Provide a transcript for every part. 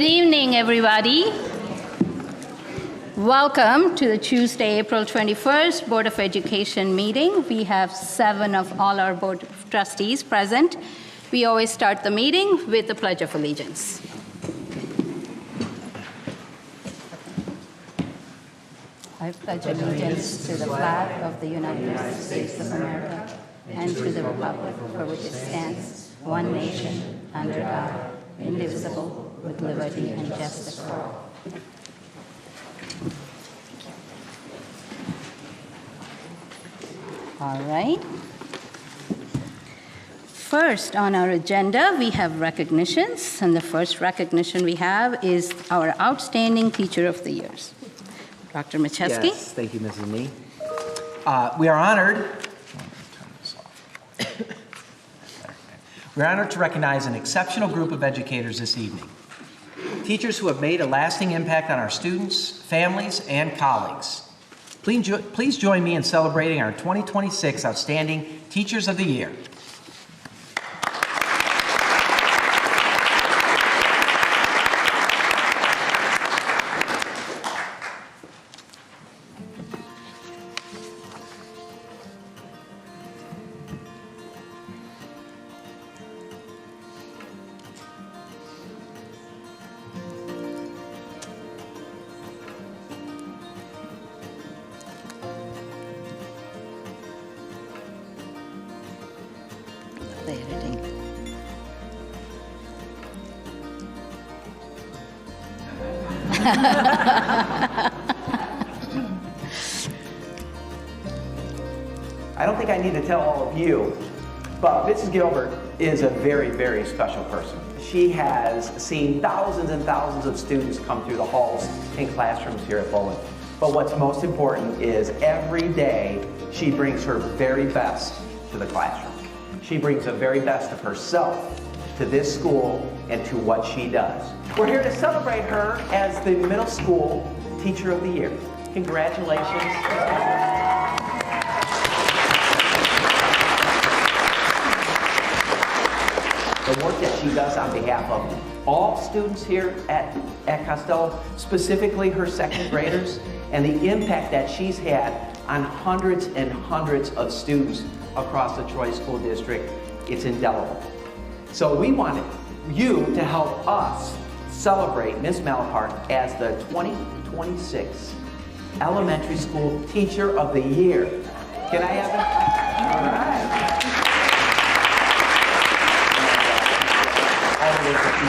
Good evening, everybody. Welcome to the Tuesday, April 21st Board of Education meeting. We have 7 of all our Board of Trustees present. We always start the meeting with the Pledge of Allegiance. I pledge allegiance to the flag of the United States of America and to the republic for which it stands, one nation, under God, indivisible, with liberty and justice for all. All right. First on our agenda, we have recognitions, and the first recognition we have is our Outstanding Teacher of the Year. Dr. Macheski? Yes, thank you, Mrs. Nee. We are honored. We're honored to recognize an exceptional group of educators this evening. Teachers who have made a lasting impact on our students, families, and colleagues. Please join me in celebrating our 2026 Outstanding Teachers of the Year. I don't think I need to tell all of you, but Mrs. Gilbert is a very, very special person. She has seen thousands and thousands of students come through the halls and classrooms here at Boulan. But what's most important is every day she brings her very best to the classroom. She brings the very best of herself to this school and to what she does. We're here to celebrate her as the Middle School Teacher of the Year. Congratulations. The work that she does on behalf of all students here at Costello, specifically her second graders, and the impact that she's had on hundreds and hundreds of students across the Troy School District, it's indelible. So we wanted you to help us celebrate Ms. Malaparte as the 2026 Elementary School Teacher of the Year. Can I have it? All right. All the work that she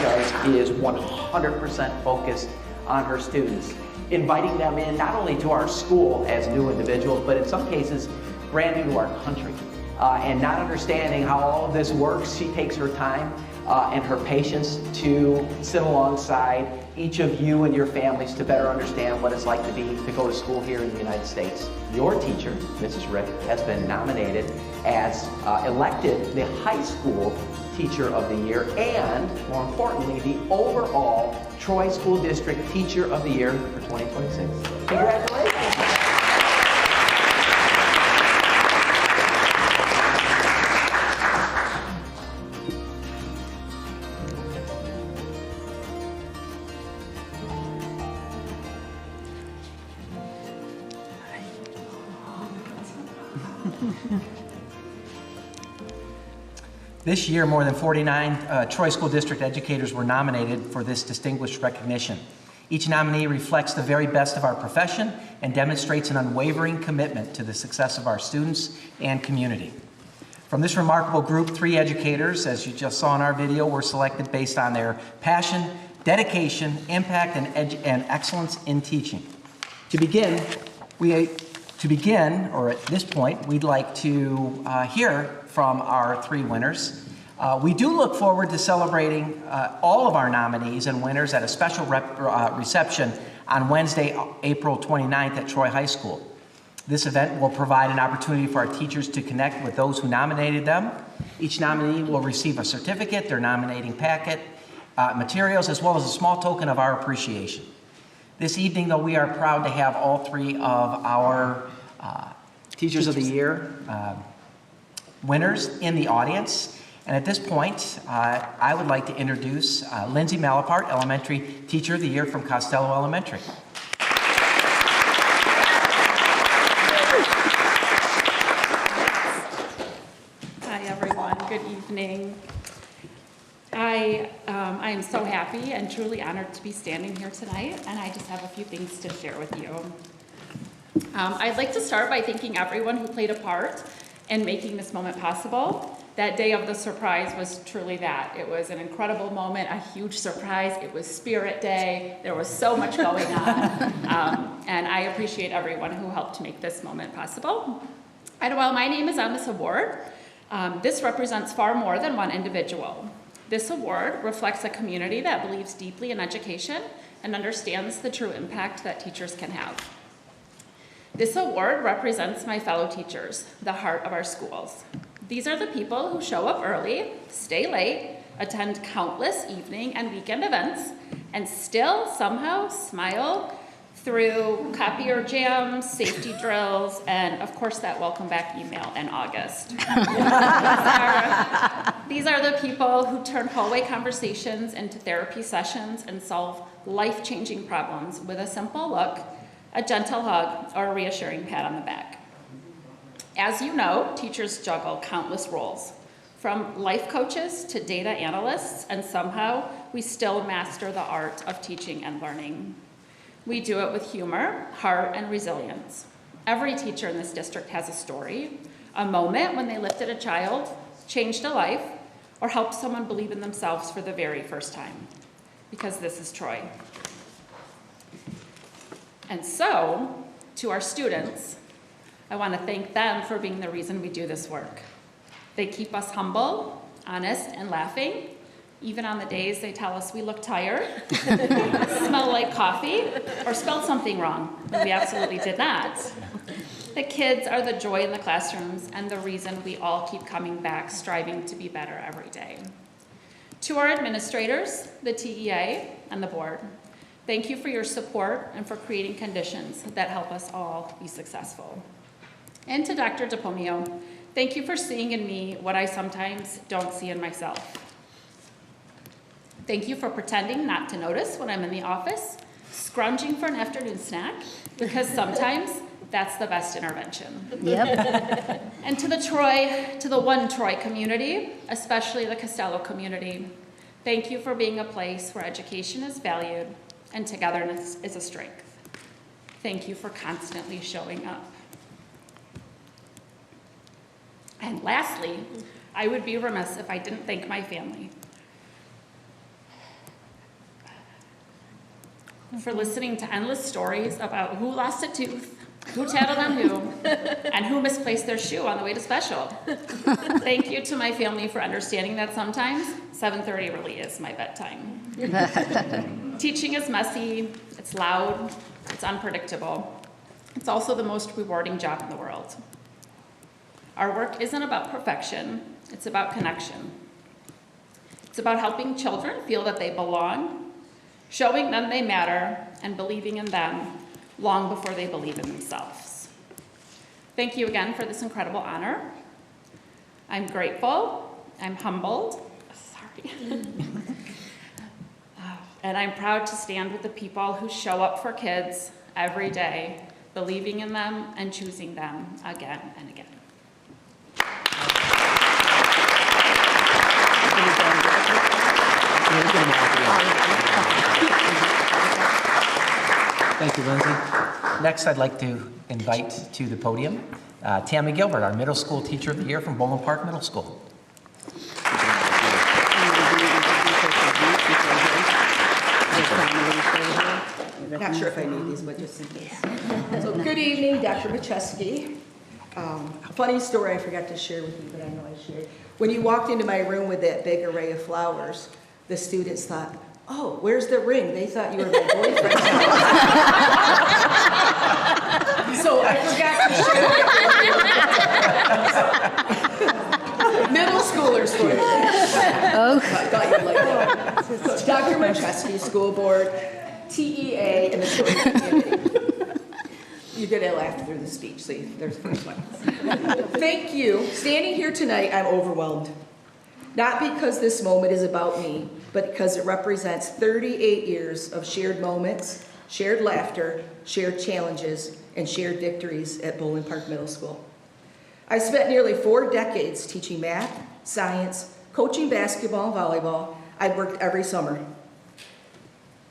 does is 100% focused on her students, inviting them in not only to our school as new individuals, but in some cases, brand new to our country. And not understanding how all of this works, she takes her time and her patience to sit alongside each of you and your families to better understand what it's like to go to school here in the United States. Your teacher, Mrs. Rick, has been nominated as elected the high school Teacher of the Year and, more importantly, the overall Troy School District Teacher of the Year for 2026. Congratulations. This year, more than 49 Troy School District educators were nominated for this distinguished recognition. Each nominee reflects the very best of our profession and demonstrates an unwavering commitment to the success of our students and community. From this remarkable group, 3 educators, as you just saw in our video, were selected based on their passion, dedication, impact, and excellence in teaching. To begin, or at this point, we'd like to hear from our 3 winners. We do look forward to celebrating all of our nominees and winners at a special reception on Wednesday, April 29th at Troy High School. This event will provide an opportunity for our teachers to connect with those who nominated them. Each nominee will receive a certificate, their nominating packet, materials, as well as a small token of our appreciation. This evening, though, we are proud to have all 3 of our Teachers of the Year winners in the audience. And at this point, I would like to introduce Lindsay Malaparte, Elementary Teacher of the Year from Costello Elementary. Hi, everyone. Good evening. I am so happy and truly honored to be standing here tonight, and I just have a few things to share with you. I'd like to start by thanking everyone who played a part in making this moment possible. That day of the surprise was truly that. It was an incredible moment, a huge surprise. It was Spirit Day. There was so much going on, and I appreciate everyone who helped make this moment possible. And while my name is on this award, this represents far more than one individual. This award reflects a community that believes deeply in education and understands the true impact that teachers can have. This award represents my fellow teachers, the heart of our schools. These are the people who show up early, stay late, attend countless evening and weekend events, and still somehow smile through copier jams, safety drills, and of course that welcome back email in August. These are the people who turn hallway conversations into therapy sessions and solve life-changing problems with a simple look, a gentle hug, or a reassuring pat on the back. As you know, teachers juggle countless roles, from life coaches to data analysts, and somehow we still master the art of teaching and learning. We do it with humor, heart, and resilience. Every teacher in this district has a story, a moment when they lifted a child, changed a life, or helped someone believe in themselves for the very first time. Because this is Troy. And so, to our students, I want to thank them for being the reason we do this work. They keep us humble, honest, and laughing, even on the days they tell us we look tired, smell like coffee, or spelled something wrong, when we absolutely did not. The kids are the joy in the classrooms and the reason we all keep coming back, striving to be better every day. To our administrators, the TEA, and the board, thank you for your support and for creating conditions that help us all be successful. And to Dr. DePomio, thank you for seeing in me what I sometimes don't see in myself. Thank you for pretending not to notice when I'm in the office, scrounging for an afternoon snack, because sometimes that's the best intervention. Yep. And to the One Troy community, especially the Costello community, thank you for being a place where education is valued and togetherness is a strength. Thank you for constantly showing up. And lastly, I would be remiss if I didn't thank my family for listening to endless stories about who lost a tooth, who tattled on who, and who misplaced their shoe on the way to special. Thank you to my family for understanding that sometimes 7:30 really is my bedtime. Teaching is messy, it's loud, it's unpredictable. It's also the most rewarding job in the world. Our work isn't about perfection, it's about connection. It's about helping children feel that they belong, showing them they matter, and believing in them long before they believe in themselves. Thank you again for this incredible honor. I'm grateful, I'm humbled, and I'm proud to stand with the people who show up for kids every day, believing in them and choosing them again and again. Thank you, Lindsay. Next, I'd like to invite to the podium Tammy Gilbert, our Middle School Teacher of the Year from Boulan Park Middle School. Not sure if I need these, but just in case. So good evening, Dr. Macheski. Funny story I forgot to share with you, but I know I shared. When you walked into my room with that big array of flowers, the students thought, oh, where's the ring? They thought you were my boyfriend. So I forgot to share. Middle schoolers for you. Oh. I thought you'd like that. So Dr. Macheski, school board, TEA, and the children's community. You're going to laugh through the speech. See, there's the first one. Thank you. Standing here tonight, I'm overwhelmed. Not because this moment is about me, but because it represents 38 years of shared moments, shared laughter, shared challenges, and shared victories at Boulan Park Middle School. I spent nearly 4 decades teaching math, science, coaching basketball and volleyball. I worked every summer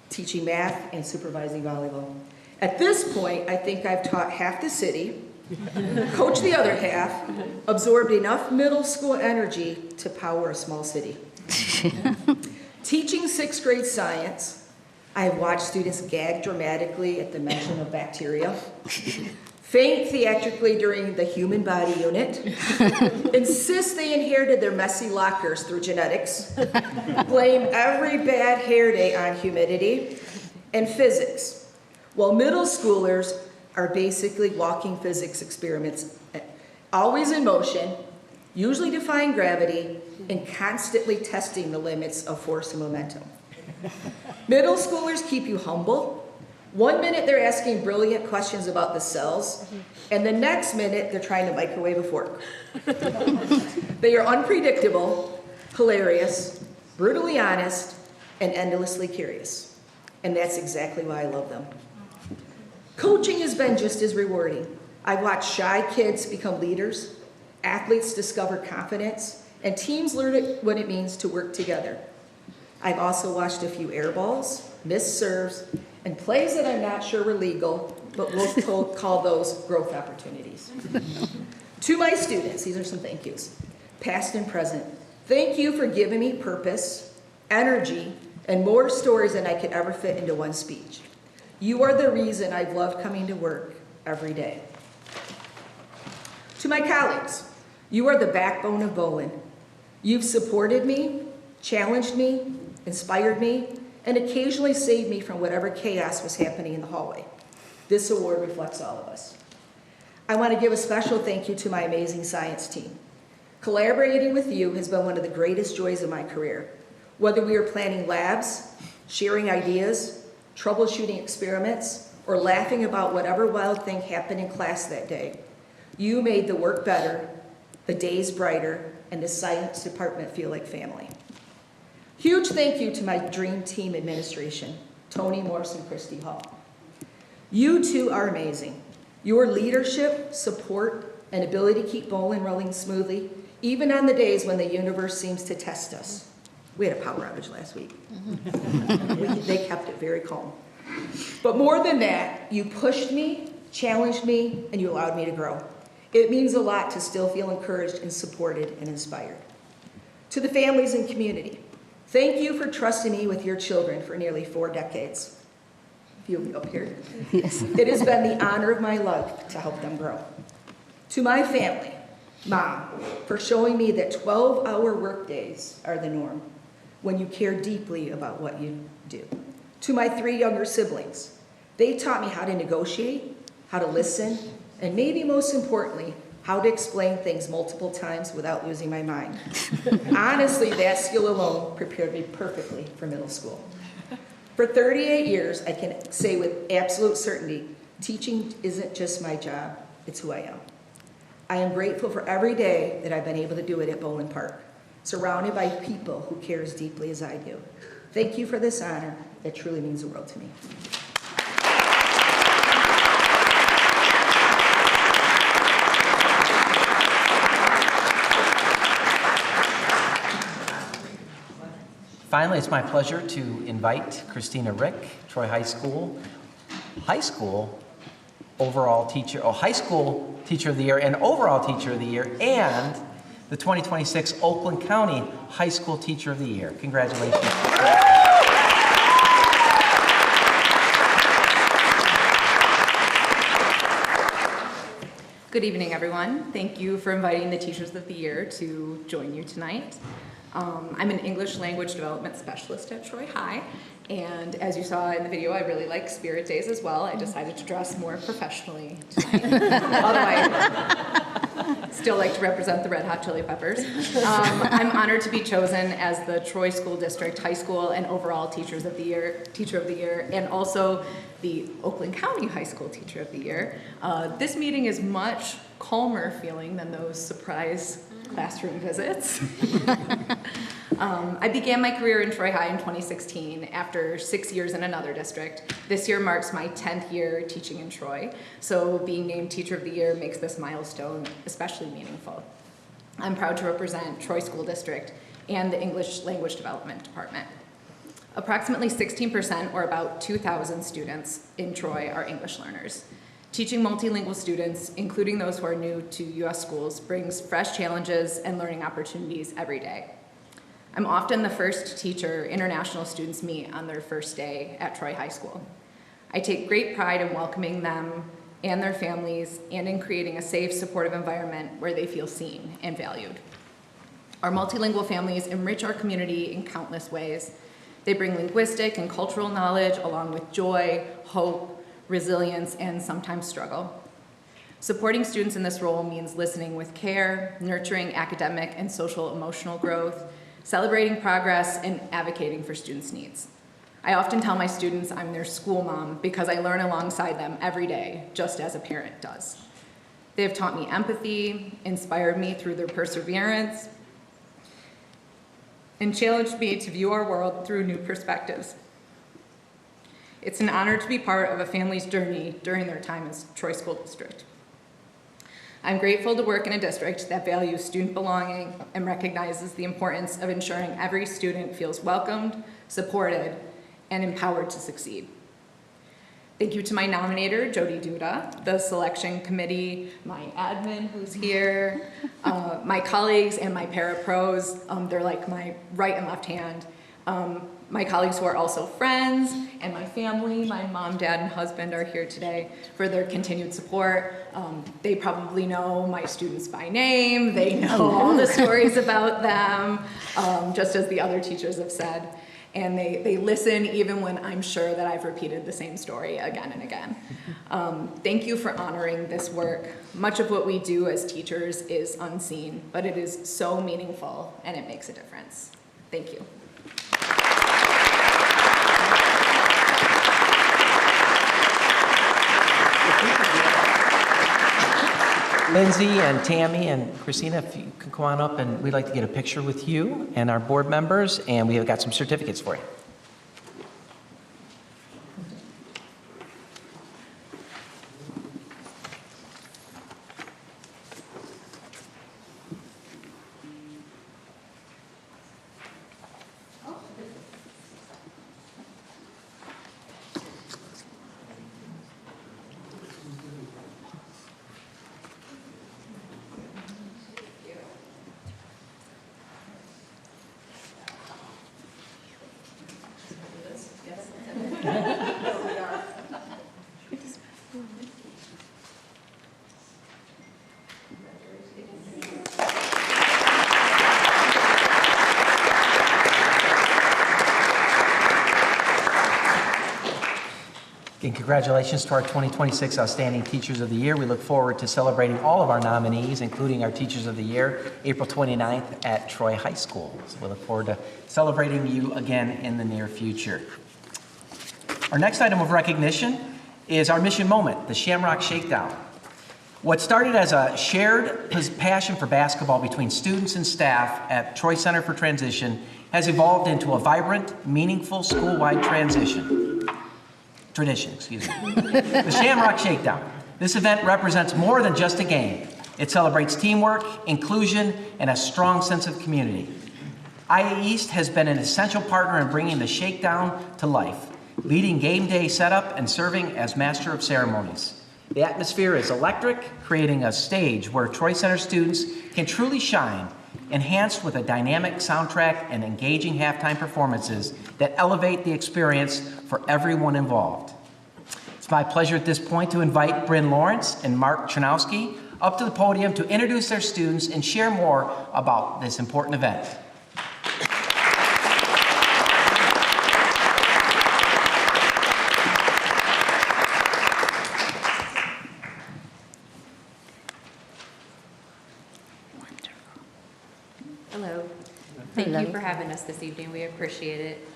teaching math and supervising volleyball. At this point, I think I've taught half the city, coached the other half, absorbed enough middle school energy to power a small city. Teaching 6th grade science, I have watched students gag dramatically at the mention of bacteria, faint theatrically during the human body unit, insist they inherited their messy lockers through genetics, blame every bad hair day on humidity, and physics, while middle schoolers are basically walking physics experiments, always in motion, usually defying gravity, and constantly testing the limits of force and momentum. Middle schoolers keep you humble. One minute they're asking brilliant questions about the cells, and the next minute they're trying to microwave a fork. They are unpredictable, hilarious, brutally honest, and endlessly curious. And that's exactly why I love them. Coaching has been just as rewarding. I've watched shy kids become leaders, athletes discover confidence, and teams learn what it means to work together. I've also watched a few air balls, missed serves, and plays that I'm not sure were legal, but we'll call those growth opportunities. To my students, these are some thank yous, past and present. Thank you for giving me purpose, energy, and more stories than I could ever fit into one speech. You are the reason I've loved coming to work every day. To my colleagues, you are the backbone of Boulan. You've supported me, challenged me, inspired me, and occasionally saved me from whatever chaos was happening in the hallway. This award reflects all of us. I want to give a special thank you to my amazing science team. Collaborating with you has been one of the greatest joys of my career. Whether we are planning labs, sharing ideas, troubleshooting experiments, or laughing about whatever wild thing happened in class that day, you made the work better, the days brighter, and the science department feel like family. Huge thank you to my dream team administration, Tony Morse and Christy Hall. You two are amazing. Your leadership, support, and ability to keep Boulan rolling smoothly, even on the days when the universe seems to test us. We had a power outage last week. They kept it very calm. But more than that, you pushed me, challenged me, and you allowed me to grow. It means a lot to still feel encouraged and supported and inspired. To the families and community, thank you for trusting me with your children for nearly 4 decades. A few of you up here. Yes. It has been the honor of my life to help them grow. To my family, Mom, for showing me that 12-hour workdays are the norm when you care deeply about what you do. To my 3 younger siblings, they taught me how to negotiate, how to listen, and maybe most importantly, how to explain things multiple times without losing my mind. Honestly, that skill alone prepared me perfectly for middle school. For 38 years, I can say with absolute certainty, teaching isn't just my job, it's who I am. I am grateful for every day that I've been able to do it at Boulan Park, surrounded by people who care as deeply as I do. Thank you for this honor. It truly means the world to me. Finally, it's my pleasure to invite Christina Rick, Troy High School overall teacher, High School Teacher of the Year and overall Teacher of the Year, and the 2026 Oakland County High School Teacher of the Year. Congratulations. Good evening, everyone. Thank you for inviting the Teachers of the Year to join you tonight. I'm an English language development specialist at Troy High, and as you saw in the video, I really like Spirit Days as well. I decided to dress more professionally tonight, although I still like to represent the Red Hot Chili Peppers. I'm honored to be chosen as the Troy School District High School and overall Teacher of the Year, and also the Oakland County High School Teacher of the Year. This meeting is much calmer feeling than those surprise classroom visits. I began my career in Troy High in 2016 after 6 years in another district. This year marks my 10th year teaching in Troy, so being named Teacher of the Year makes this milestone especially meaningful. I'm proud to represent Troy School District and the English Language Development Department. Approximately 16%, or about 2,000 students in Troy, are English learners. Teaching multilingual students, including those who are new to U.S. schools, brings fresh challenges and learning opportunities every day. I'm often the first teacher international students meet on their first day at Troy High School. I take great pride in welcoming them and their families and in creating a safe, supportive environment where they feel seen and valued. Our multilingual families enrich our community in countless ways. They bring linguistic and cultural knowledge along with joy, hope, resilience, and sometimes struggle. Supporting students in this role means listening with care, nurturing academic and social emotional growth, celebrating progress, and advocating for students' needs. I often tell my students I'm their school mom because I learn alongside them every day, just as a parent does. They have taught me empathy, inspired me through their perseverance, and challenged me to view our world through new perspectives. It's an honor to be part of a family's journey during their time as Troy School District. I'm grateful to work in a district that values student belonging and recognizes the importance of ensuring every student feels welcomed, supported, and empowered to succeed. Thank you to my nominator, Jody Duda, the selection committee, my admin who's here, my colleagues and my para-pros. They're like my right and left hand. My colleagues who are also friends, and my family, my mom, dad, and husband are here today for their continued support. They probably know my students by name. They know all the stories about them, just as the other teachers have said. And they listen even when I'm sure that I've repeated the same story again and again. Thank you for honoring this work. Much of what we do as teachers is unseen, but it is so meaningful and it makes a difference. Thank you. Lindsay and Tammy and Christina, if you could come on up, and we'd like to get a picture with you and our board members, and we have got some certificates for you. And congratulations to our 2026 Outstanding Teachers of the Year. We look forward to celebrating all of our nominees, including our Teachers of the Year, April 29th at Troy High School. So we look forward to celebrating you again in the near future. Our next item of recognition is our mission moment, the Shamrock Shakedown. What started as a shared passion for basketball between students and staff at Troy Center for Transition has evolved into a vibrant, meaningful school-wide tradition. The Shamrock Shakedown. This event represents more than just a game. It celebrates teamwork, inclusion, and a strong sense of community. IA East has been an essential partner in bringing the Shakedown to life, leading game day setup and serving as master of ceremonies. The atmosphere is electric, creating a stage where Troy Center students can truly shine, enhanced with a dynamic soundtrack and engaging halftime performances that elevate the experience for everyone involved. It's my pleasure at this point to invite Bryn Lawrence and Mark Chernowski up to the podium to introduce their students and share more about this important event. Hello, Hello. Thank you for having us this evening. We appreciate it.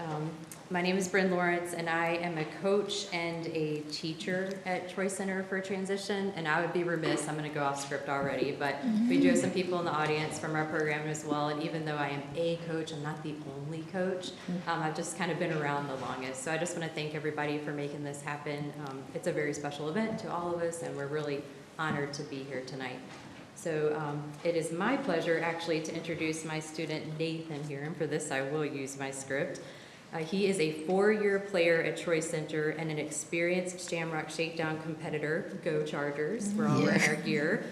My name is Bryn Lawrence, and I am a coach and a teacher at Troy Center for Transition. And I would be remiss, I'm going to go off script already, but we do have some people in the audience from our program as well. And even though I am a coach, I'm not the only coach. I've just kind of been around the longest. So I just want to thank everybody for making this happen. It's a very special event to all of us, and we're really honored to be here tonight. So it is my pleasure actually to introduce my student Nathan here, and for this I will use my script. He is a 4-year player at Troy Center and an experienced Shamrock Shakedown competitor. Go Chargers, we're all wearing our gear.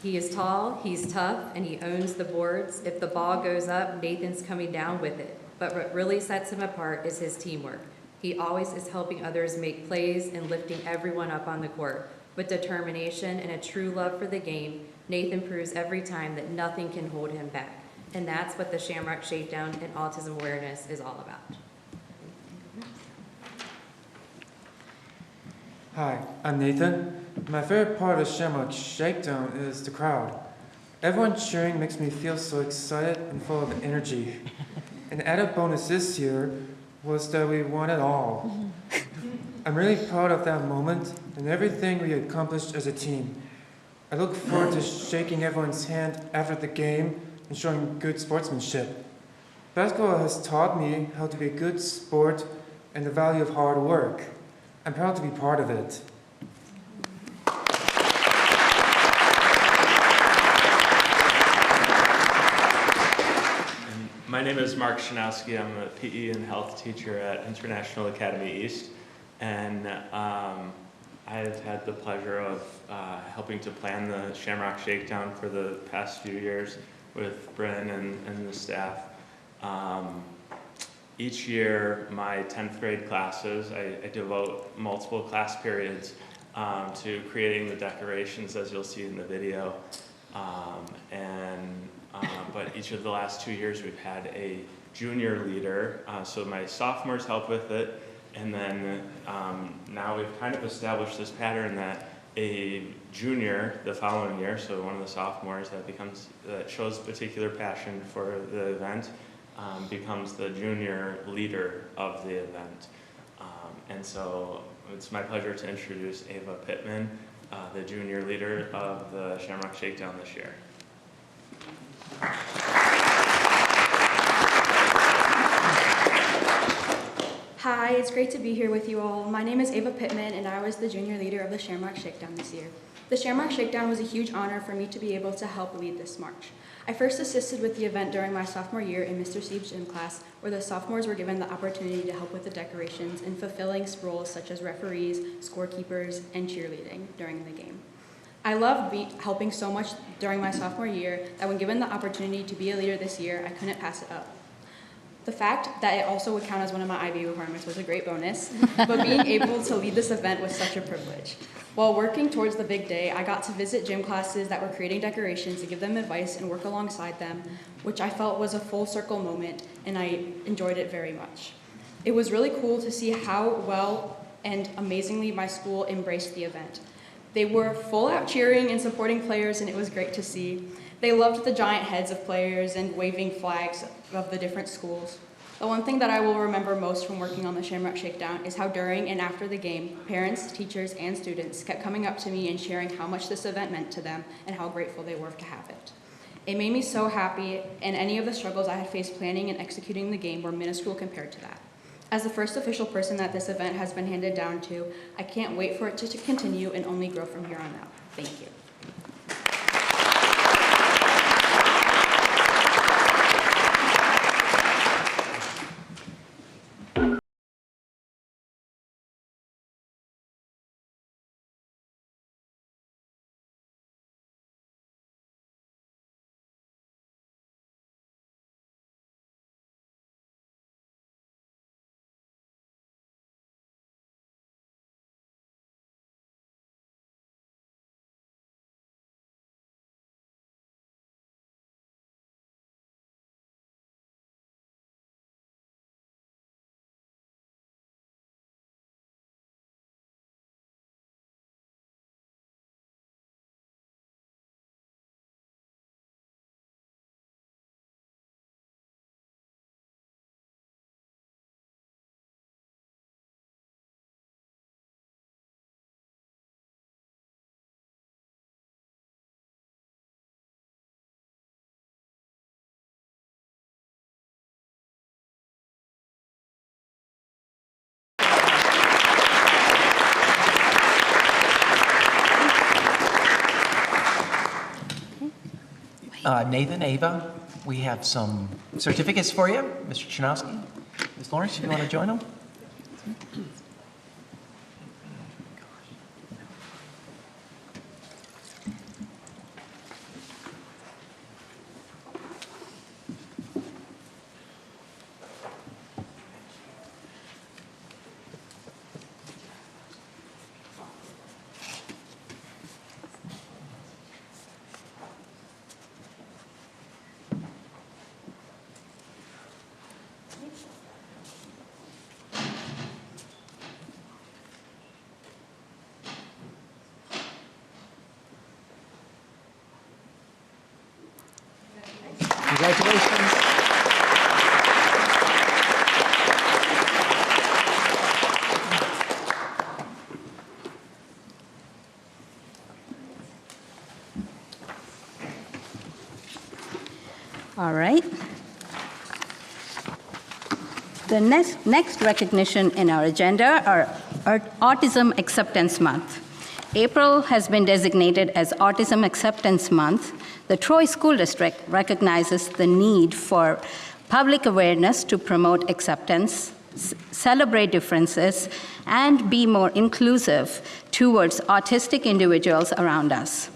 He is tall, he's tough, and he owns the boards. If the ball goes up, Nathan's coming down with it. But what really sets him apart is his teamwork. He always is helping others make plays and lifting everyone up on the court. With determination and a true love for the game, Nathan proves every time that nothing can hold him back. And that's what the Shamrock Shakedown and Autism Awareness is all about. Hi, I'm Nathan. My favorite part of Shamrock Shakedown is the crowd. Everyone cheering makes me feel so excited and full of energy. An added bonus this year was that we won it all. I'm really proud of that moment and everything we accomplished as a team. I look forward to shaking everyone's hand after the game and showing good sportsmanship. Basketball has taught me how to be a good sport and the value of hard work. I'm proud to be part of it. My name is Mark Shanowski. I'm a PE and health teacher at International Academy East, and I've had the pleasure of helping to plan the Shamrock Shakedown for the past few years with Bryn and the staff. Each year, my 10th grade classes, I devote multiple class periods to creating the decorations, as you'll see in the video. But each of the last 2 years, we've had a junior leader, so my sophomores help with it, and then now we've kind of established this pattern that a junior the following year, so one of the sophomores that shows particular passion for the event, becomes the junior leader of the event. And so it's my pleasure to introduce Ava Pittman, the junior leader of the Shamrock Shakedown this year. Hi, it's great to be here with you all. My name is Ava Pittman, and I was the junior leader of the Shamrock Shakedown this year. The Shamrock Shakedown was a huge honor for me to be able to help lead this march. I first assisted with the event during my sophomore year in Mr. Sieb's gym class, where the sophomores were given the opportunity to help with the decorations and fulfilling roles such as referees, scorekeepers, and cheerleading during the game. I loved helping so much during my sophomore year that when given the opportunity to be a leader this year, I couldn't pass it up. The fact that it also would count as one of my IB requirements was a great bonus, but being able to lead this event was such a privilege. While working towards the big day, I got to visit gym classes that were creating decorations and give them advice and work alongside them, which I felt was a full circle moment, and I enjoyed it very much. It was really cool to see how well and amazingly my school embraced the event. They were full out cheering and supporting players, and it was great to see. They loved the giant heads of players and waving flags of the different schools. The one thing that I will remember most from working on the Shamrock Shakedown is how during and after the game, parents, teachers, and students kept coming up to me and sharing how much this event meant to them and how grateful they were to have it. It made me so happy, and any of the struggles I had faced planning and executing the game were minuscule compared to that. As the first official person that this event has been handed down to, I can't wait for it to continue and only grow from here on out. Thank you. Nathan, Ava, we have some certificates for you. Mr. Chanowski, Ms. Lawrence, you want to join them? Congratulations. All right. The next recognition in our agenda are Autism Acceptance Month. April has been designated as Autism Acceptance Month. The Troy School District recognizes the need for public awareness to promote acceptance, celebrate differences, and be more inclusive towards autistic individuals around us.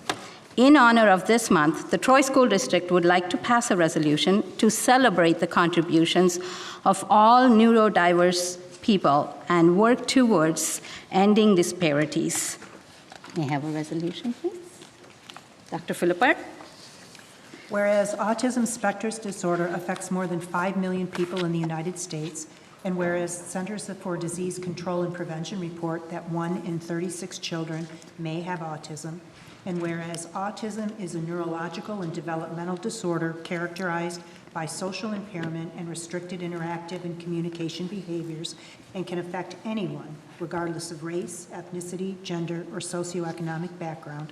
In honor of this month, the Troy School District would like to pass a resolution to celebrate the contributions of all neurodiverse people and work towards ending disparities. May I have a resolution, please? Dr. Philippart. Whereas autism spectrum disorder affects more than 5 million people in the United States, and whereas Centers for Disease Control and Prevention report that 1 in 36 children may have autism, and whereas autism is a neurological and developmental disorder characterized by social impairment and restricted interactive and communication behaviors and can affect anyone, regardless of race, ethnicity, gender, or socioeconomic background.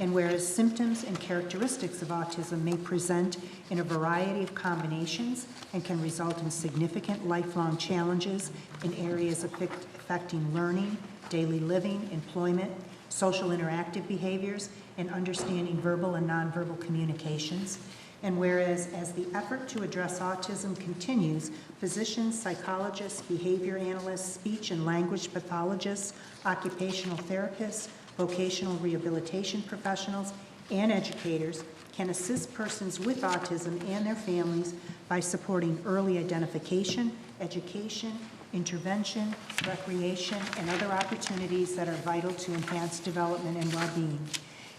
And whereas symptoms and characteristics of autism may present in a variety of combinations and can result in significant lifelong challenges in areas affecting learning, daily living, employment, social interactive behaviors, and understanding verbal and nonverbal communications. And whereas as the effort to address autism continues, physicians, psychologists, behavior analysts, speech and language pathologists, occupational therapists, vocational rehabilitation professionals, and educators can assist persons with autism and their families by supporting early identification, education, intervention, recreation, and other opportunities that are vital to enhance development and well-being.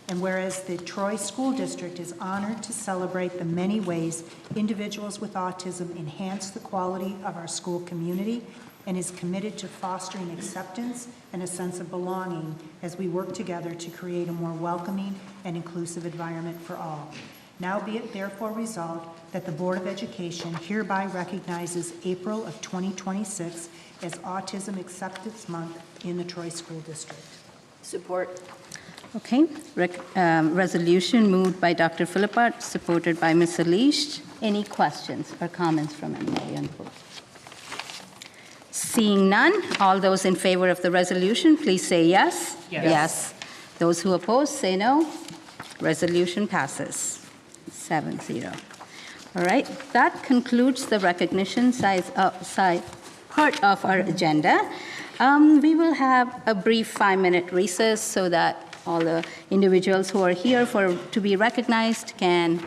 And whereas the Troy School District is honored to celebrate the many ways individuals with autism enhance the quality of our school community and is committed to fostering acceptance and a sense of belonging as we work together to create a more welcoming and inclusive environment for all. Now be it therefore resolved that the Board of Education hereby recognizes April of 2026 as Autism Acceptance Month in the Troy School District. Support. Okay. Resolution moved by Dr. Philippart, supported by Ms. Alish. Any questions or comments from anybody on board? Seeing none, all those in favor of the resolution, please say yes. Yes. Yes. Those who oppose, say no. Resolution passes 7-0. All right, that concludes the recognition part of our agenda. We will have a brief 5-minute recess so that all the individuals who are here to be recognized can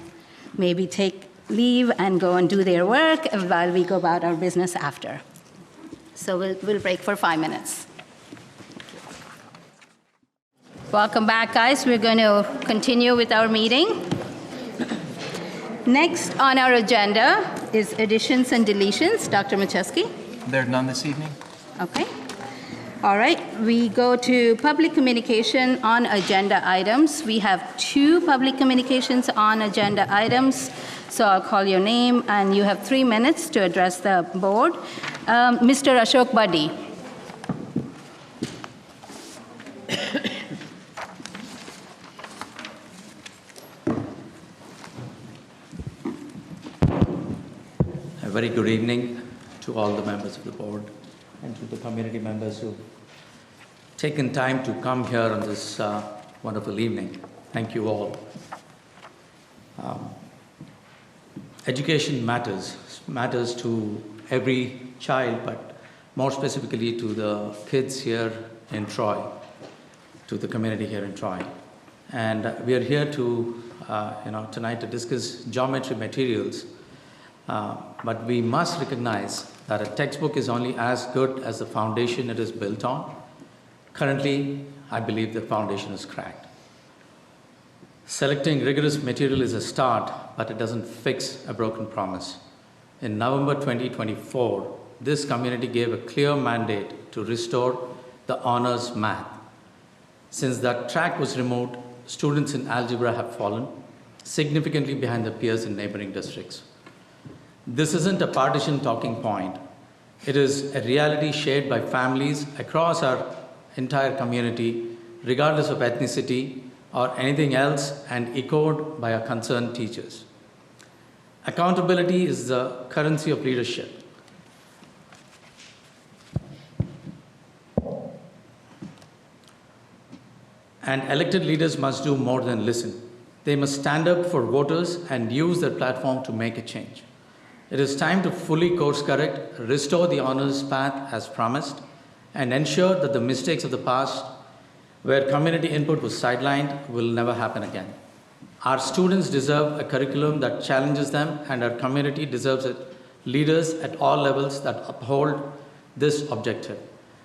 maybe take leave and go and do their work while we go about our business after. So we'll break for 5 minutes. Welcome back, guys. We're going to continue with our meeting. Next on our agenda is additions and deletions. Dr. Macheski? There are none this evening. Okay. All right. We go to public communication on agenda items. We have 2 public communications on agenda items. So I'll call your name, and you have 3 minutes to address the board. Mr. Ashok Buddy. A very good evening to all the members of the board and to the community members who've taken time to come here on this wonderful evening. Thank you all. education matters to every child, but more specifically to the kids here in Troy, to the community here in Troy. And we are here to, tonight to discuss geometry materials, but we must recognize that a textbook is only as good as the foundation it is built on. Currently, I believe the foundation is cracked. Selecting rigorous material is a start, but it doesn't fix a broken promise. In November 2024, this community gave a clear mandate to restore the honors math. Since that track was removed, students in algebra have fallen significantly behind their peers in neighboring districts. This isn't a partisan talking point. It is a reality shared by families across our entire community, regardless of ethnicity or anything else, and echoed by our concerned teachers. Accountability is the currency of leadership. And elected leaders must do more than listen. They must stand up for voters and use their platform to make a change. It is time to fully course correct, restore the honors path as promised, and ensure that the mistakes of the past, where community input was sidelined, will never happen again. Our students deserve a curriculum that challenges them, and our community deserves leaders at all levels that uphold this objective.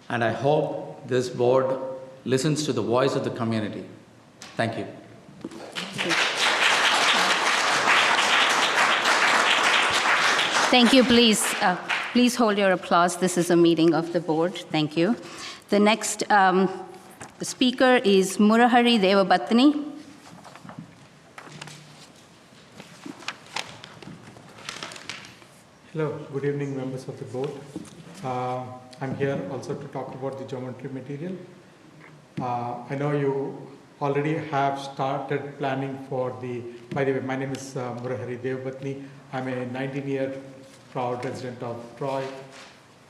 And I hope this board listens to the voice of the community. Thank you. Thank you. Please hold your applause. This is a meeting of the board. Thank you. The next speaker is Murahari Devabatni. Hello, good evening, members of the board. I'm here also to talk about the geometry material. I know you already have started planning for by the way, my name is Murahari Devabatni. I'm a 19-year proud resident of Troy.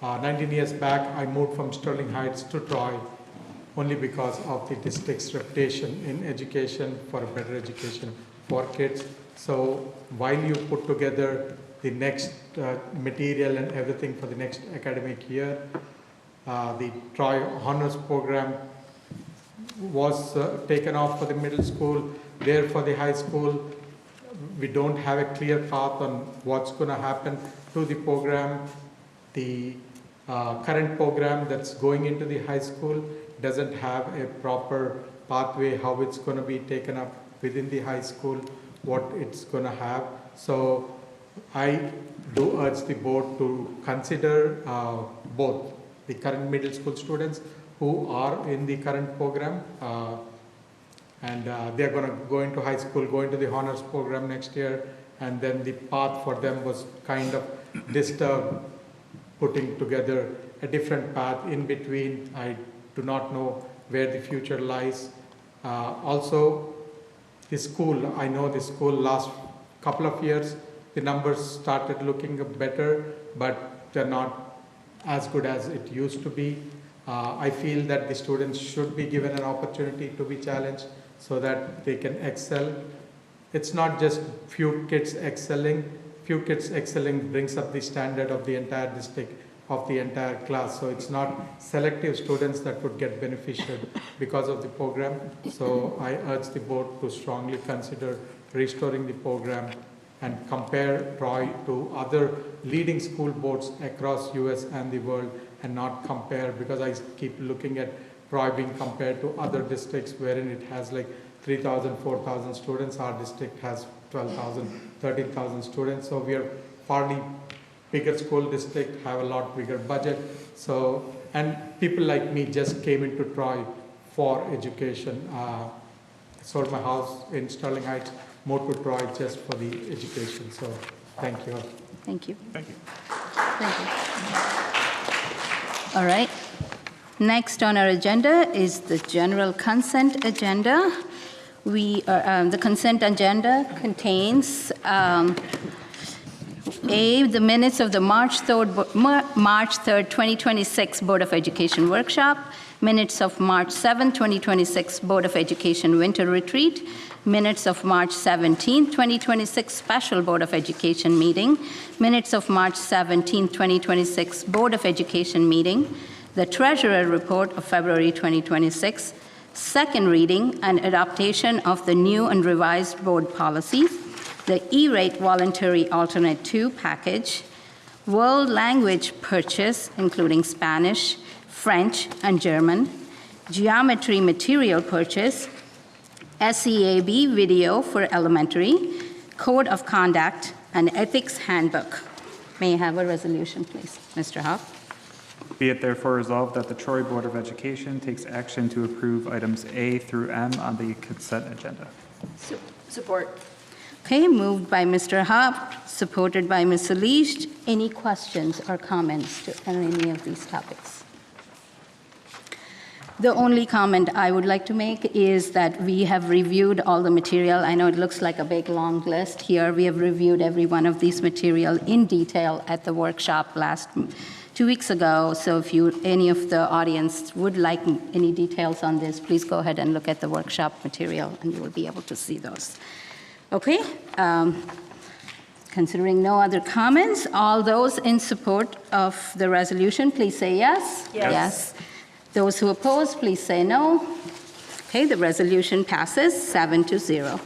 19 years back, I moved from Sterling Heights to Troy only because of the district's reputation in education, for a better education for kids. So while you put together the next material and everything for the next academic year, the Troy Honors Program was taken off for the middle school, there for the high school. We don't have a clear path on what's going to happen to the program. The current program that's going into the high school doesn't have a proper pathway, how it's going to be taken up within the high school, what it's going to have. So I do urge the board to consider both the current middle school students who are in the current program and they're going to go into high school, go into the honors program next year, and then the path for them was kind of disturbed, putting together a different path in between. I do not know where the future lies. Also, the school, I know the school last couple of years, the numbers started looking better, but they're not as good as it used to be. I feel that the students should be given an opportunity to be challenged so that they can excel. It's not just few kids excelling. Few kids excelling brings up the standard of the entire district, of the entire class. So it's not selective students that would get benefited because of the program. So I urge the board to strongly consider restoring the program and compare Troy to other leading school boards across US and the world, and not compare, because I keep looking at Troy being compared to other districts wherein it has like 3,000, 4,000 students. Our district has 12,000, 13,000 students. So we are fairly bigger school district, have a lot bigger budget. So, and people like me just came into Troy for education. Sold my house in Sterling Heights, moved to Troy just for the education. So thank you. Thank you. Thank you. Thank you. All right. Next on our agenda is the general consent agenda. The consent agenda contains A, the minutes of the March 3rd, 2026 Board of Education workshop, minutes of March 7th, 2026 Board of Education winter retreat, minutes of March 17th, 2026 special Board of Education meeting, minutes of March 17th, 2026 Board of Education meeting, the Treasurer report of February 2026, second reading and adaptation of the new and revised board policies, the E-rate voluntary alternate 2 package, world language purchase, including Spanish, French, and German, geometry material purchase, SEAB video for elementary, code of conduct, and ethics handbook. May I have a resolution, please? Mr. Huff. Be it therefore resolved that the Troy Board of Education takes action to approve items A through M on the consent agenda. Support. Okay, moved by Mr. Huff, supported by Ms. Alish. Any questions or comments on any of these topics? The only comment I would like to make is that we have reviewed all the material. I know it looks like a big, long list here. We have reviewed every one of these material in detail at the workshop 2 weeks ago. So if any of the audience would like any details on this, please go ahead and look at the workshop material, and you will be able to see those. Okay. Considering no other comments, all those in support of the resolution, please say yes. Yes. Those who oppose, please say no. Okay, the resolution passes 7-0.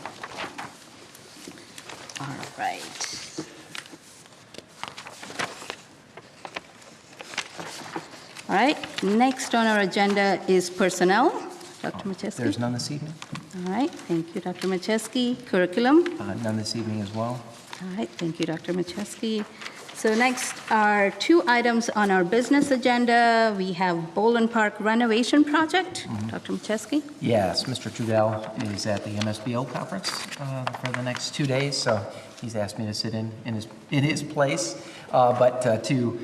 All right. All right, next on our agenda is personnel. Dr. Macheski. There's none this evening. All right, thank you, Dr. Macheski. Curriculum. None this evening as well. All right, thank you, Dr. Macheski. So next are 2 items on our business agenda. We have Boulan Park renovation project. Dr. Macheski. Yes, Mr. Trudell is at the MSBO conference for the next 2 days, so he's asked me to sit in his place. But to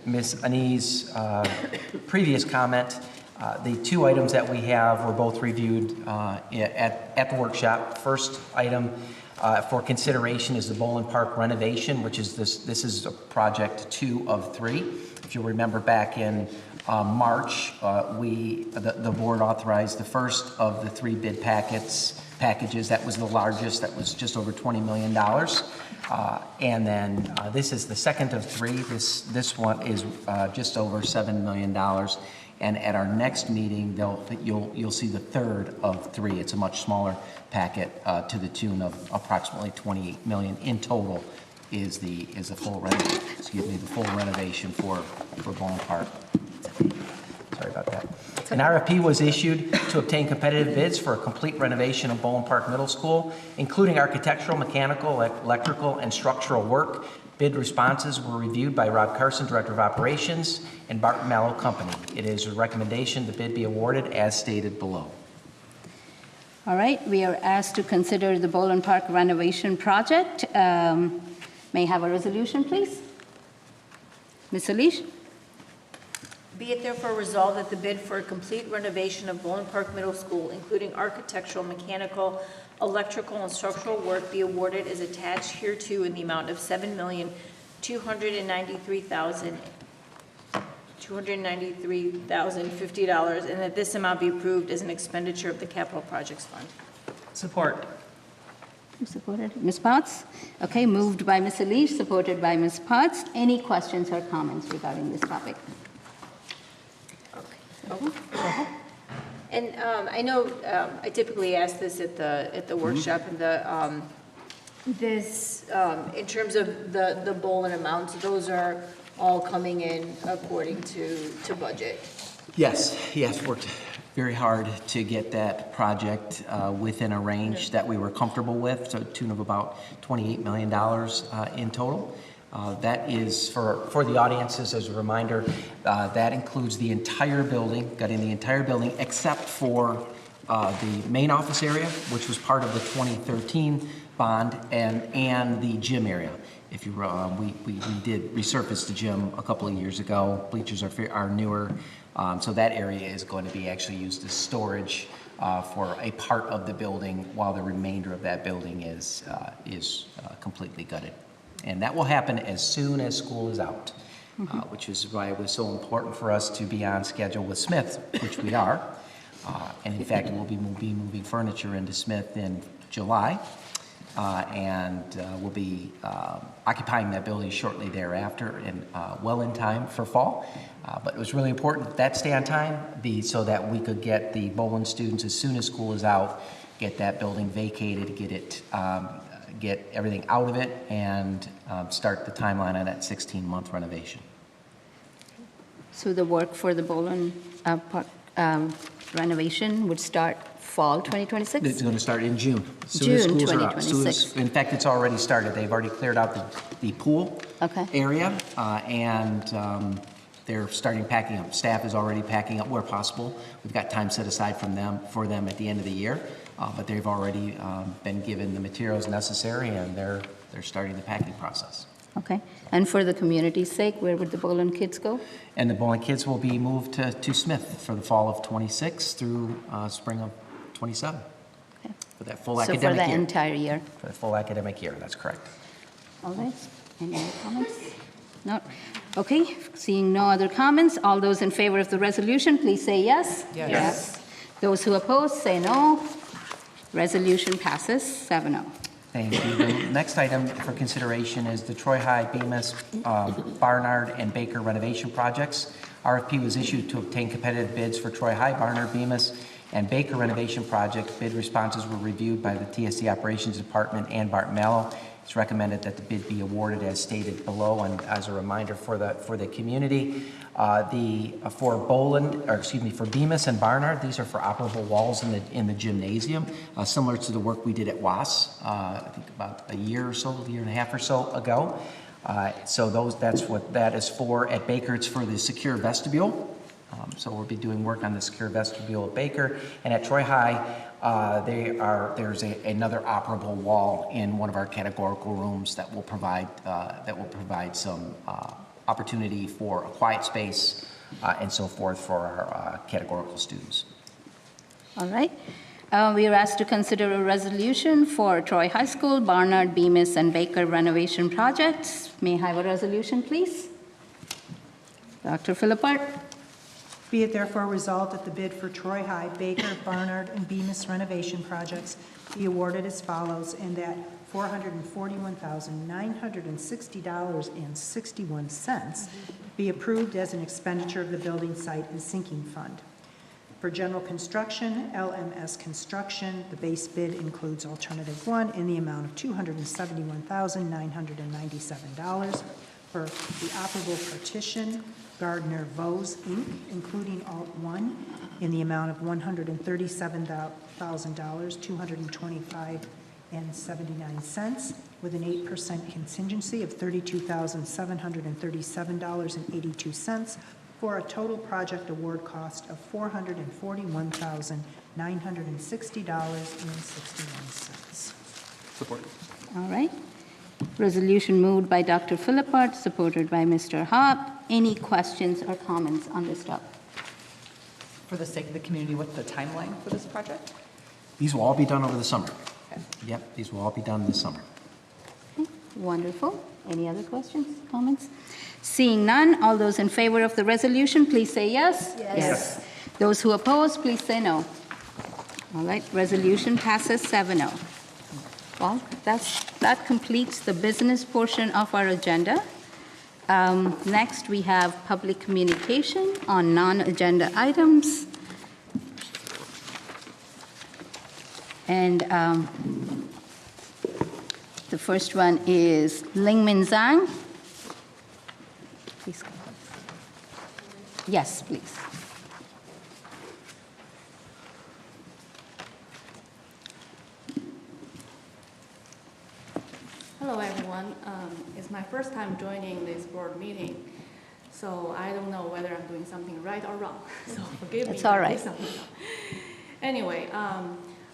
Ms. Ani's previous comment, the 2 items that we have were both reviewed at the workshop. First item for consideration is the Boulan Park renovation, which is this is a project 2 of 3. If you'll remember back in March, the board authorized the first of the 3 bid packages. That was the largest. That was just over $20 million. And then this is the second of 3. This one is just over $7 million. And at our next meeting, you'll see the third of 3. It's a much smaller packet to the tune of approximately $28 million in total. Is the full renovation for Boulan Park. Sorry about that. An RFP was issued to obtain competitive bids for a complete renovation of Boulan Park Middle School, including architectural, mechanical, electrical, and structural work. Bid responses were reviewed by Rob Carson, Director of Operations, and Barton Mallow Company. It is a recommendation the bid be awarded as stated below. All right, we are asked to consider the Boulan Park renovation project. May I have a resolution, please? Ms. Alish? Be it therefore resolved that the bid for a complete renovation of Boulan Park Middle School, including architectural, mechanical, electrical, and structural work, be awarded as attached hereto in the amount of $7,293,050, and that this amount be approved as an expenditure of the Capital Projects Fund. Support. Who supported? Ms. Potts? Okay, moved by Ms. Alish, supported by Ms. Potts. Any questions or comments regarding this topic? Okay. And I know I typically ask this at the workshop, and in terms of the Boulan amounts, those are all coming in according to budget. Yes, worked very hard to get that project within a range that we were comfortable with, so to the tune of about $28 million in total. That is, for the audiences, as a reminder, that includes the entire building, gutting the entire building, except for the main office area, which was part of the 2013 bond, and the gym area. If you we did resurface the gym a couple of years ago. Bleachers are newer, so that area is going to be actually used as storage for a part of the building, while the remainder of that building is completely gutted And that will happen as soon as school is out, which is why it was so important for us to be on schedule with Smith, which we are. And in fact, we'll be moving furniture into Smith in July. And we'll be occupying that building shortly thereafter and well in time for fall. But it was really important that stay on time, so that we could get the Boulan students, as soon as school is out, get that building vacated, get everything out of it, and start the timeline on that 16-month renovation. So the work for the Boulan renovation would start fall 2026? It's going to start in June. As soon as June schools are out. 2026. In fact, it's already started. They've already cleared out the pool area, and they're starting packing up. Staff is already packing up where possible. We've got time set aside for them at the end of the year, but they've already been given the materials necessary, and they're starting the packing process. Okay. And for the community's sake, where would the Boulan kids go? And the Boulan kids will be moved to Smith for the fall of 26 through spring of 27. Okay. For that full academic year. So for the entire year? For the full academic year, that's correct. All right. Any other comments? No. Okay. Seeing no other comments, all those in favor of the resolution, please say yes. Yes. Those who oppose, say no. Resolution passes 7-0. Thank you. The next item for consideration is the Troy High, Bemis, Barnard, and Baker renovation projects. RFP was issued to obtain competitive bids for Troy High, Barnard, Bemis, and Baker renovation project. Bid responses were reviewed by the TSC Operations Department and Bart Mallow. It's recommended that the bid be awarded as stated below. And as a reminder for the community, for Bemis and Barnard, these are for operable walls in the gymnasium, similar to the work we did at WAS, I think about a year and a half or so ago. So that's what that is for. At Baker, it's for the secure vestibule. So we'll be doing work on the secure vestibule at Baker. And at Troy High, there's another operable wall in one of our categorical rooms that will provide some opportunity for a quiet space and so forth for our categorical students. All right. We are asked to consider a resolution for Troy High School, Barnard, Bemis, and Baker renovation projects. May I have a resolution, please? Dr. Philippart. Be it therefore resolved that the bid for Troy High, Baker, Barnard, and Bemis renovation projects be awarded as follows, and that $441,960.61 be approved as an expenditure of the building site and sinking fund. For general construction, LMS Construction, the base bid includes alternative 1 in the amount of $271,997. For the operable partition, Gardner Vose, Inc., including Alt 1, in the amount of $137,000, $225.79, with an 8% contingency of $32,737.82, for a total project award cost of $441,960.61. Support. All right. Resolution moved by Dr. Philippart, supported by Mr. Hopp. Any questions or comments on this topic? For the sake of the community, what's the timeline for this project? These will all be done over the summer. Okay. Yep, these will all be done this summer. Okay, wonderful. Any other questions, comments? Seeing none, all those in favor of the resolution, please say yes. Yes. Those who oppose, please say no. All right, resolution passes 7-0. Well, that completes the business portion of our agenda. Next, we have public communication on non-agenda items. And the first one is Lingmin Zhang. Please. Yes, please. Hello, everyone. It's my first time joining this board meeting, so I don't know whether I'm doing something right or wrong. So forgive me. It's all right. Anyway,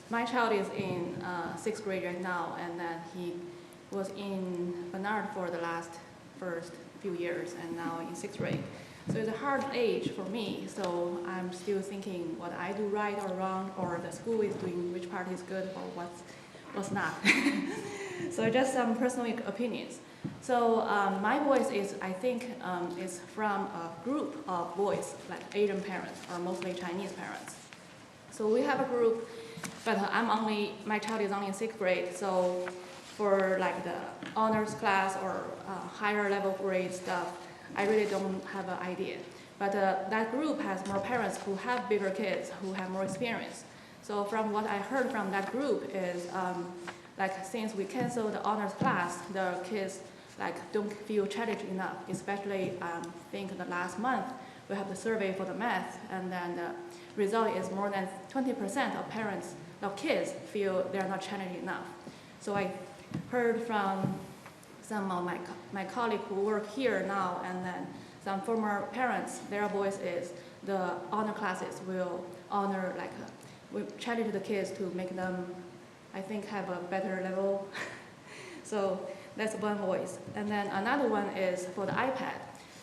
my child is in 6th grade right now, and then he was in Barnard for the first few years, and now in 6th grade. So it's a hard age for me. So I'm still thinking what I do right or wrong, or the school is doing which part is good or what's not. So just some personal opinions. So my voice is, I think, is from a group of boys, like Asian parents or mostly Chinese parents. So we have a group, but my child is only in 6th grade, so for like the honors class or higher level grade stuff, I really don't have an idea. But that group has more parents who have bigger kids, who have more experience. So from what I heard from that group is, like since we canceled the honors class, the kids like don't feel challenged enough, especially I think the last month we have the survey for the math, and then the result is more than 20% of parents, of kids feel they're not challenged enough. So I heard from some of my colleagues who work here now, and then some former parents, their voice is the honor classes will honor, like, we challenge the kids to make them, I think, have a better level. So that's one voice. And then another one is for the iPad.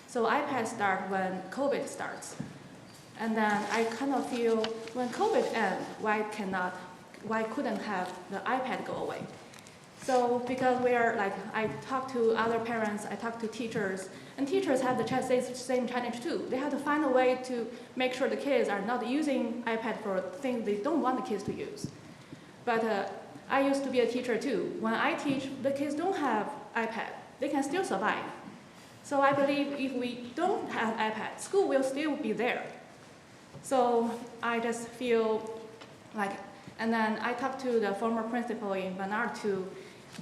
So iPad start when COVID starts. And then I kind of feel when COVID ends, why couldn't have the iPad go away? So because we are like, I talk to other parents, I talk to teachers, and teachers have the same challenge too. They have to find a way to make sure the kids are not using iPad for things they don't want the kids to use. But I used to be a teacher too. When I teach, the kids don't have iPad. They can still survive. So I believe if we don't have iPad, school will still be there. So I just feel like, and then I talked to the former principal in Barnard too.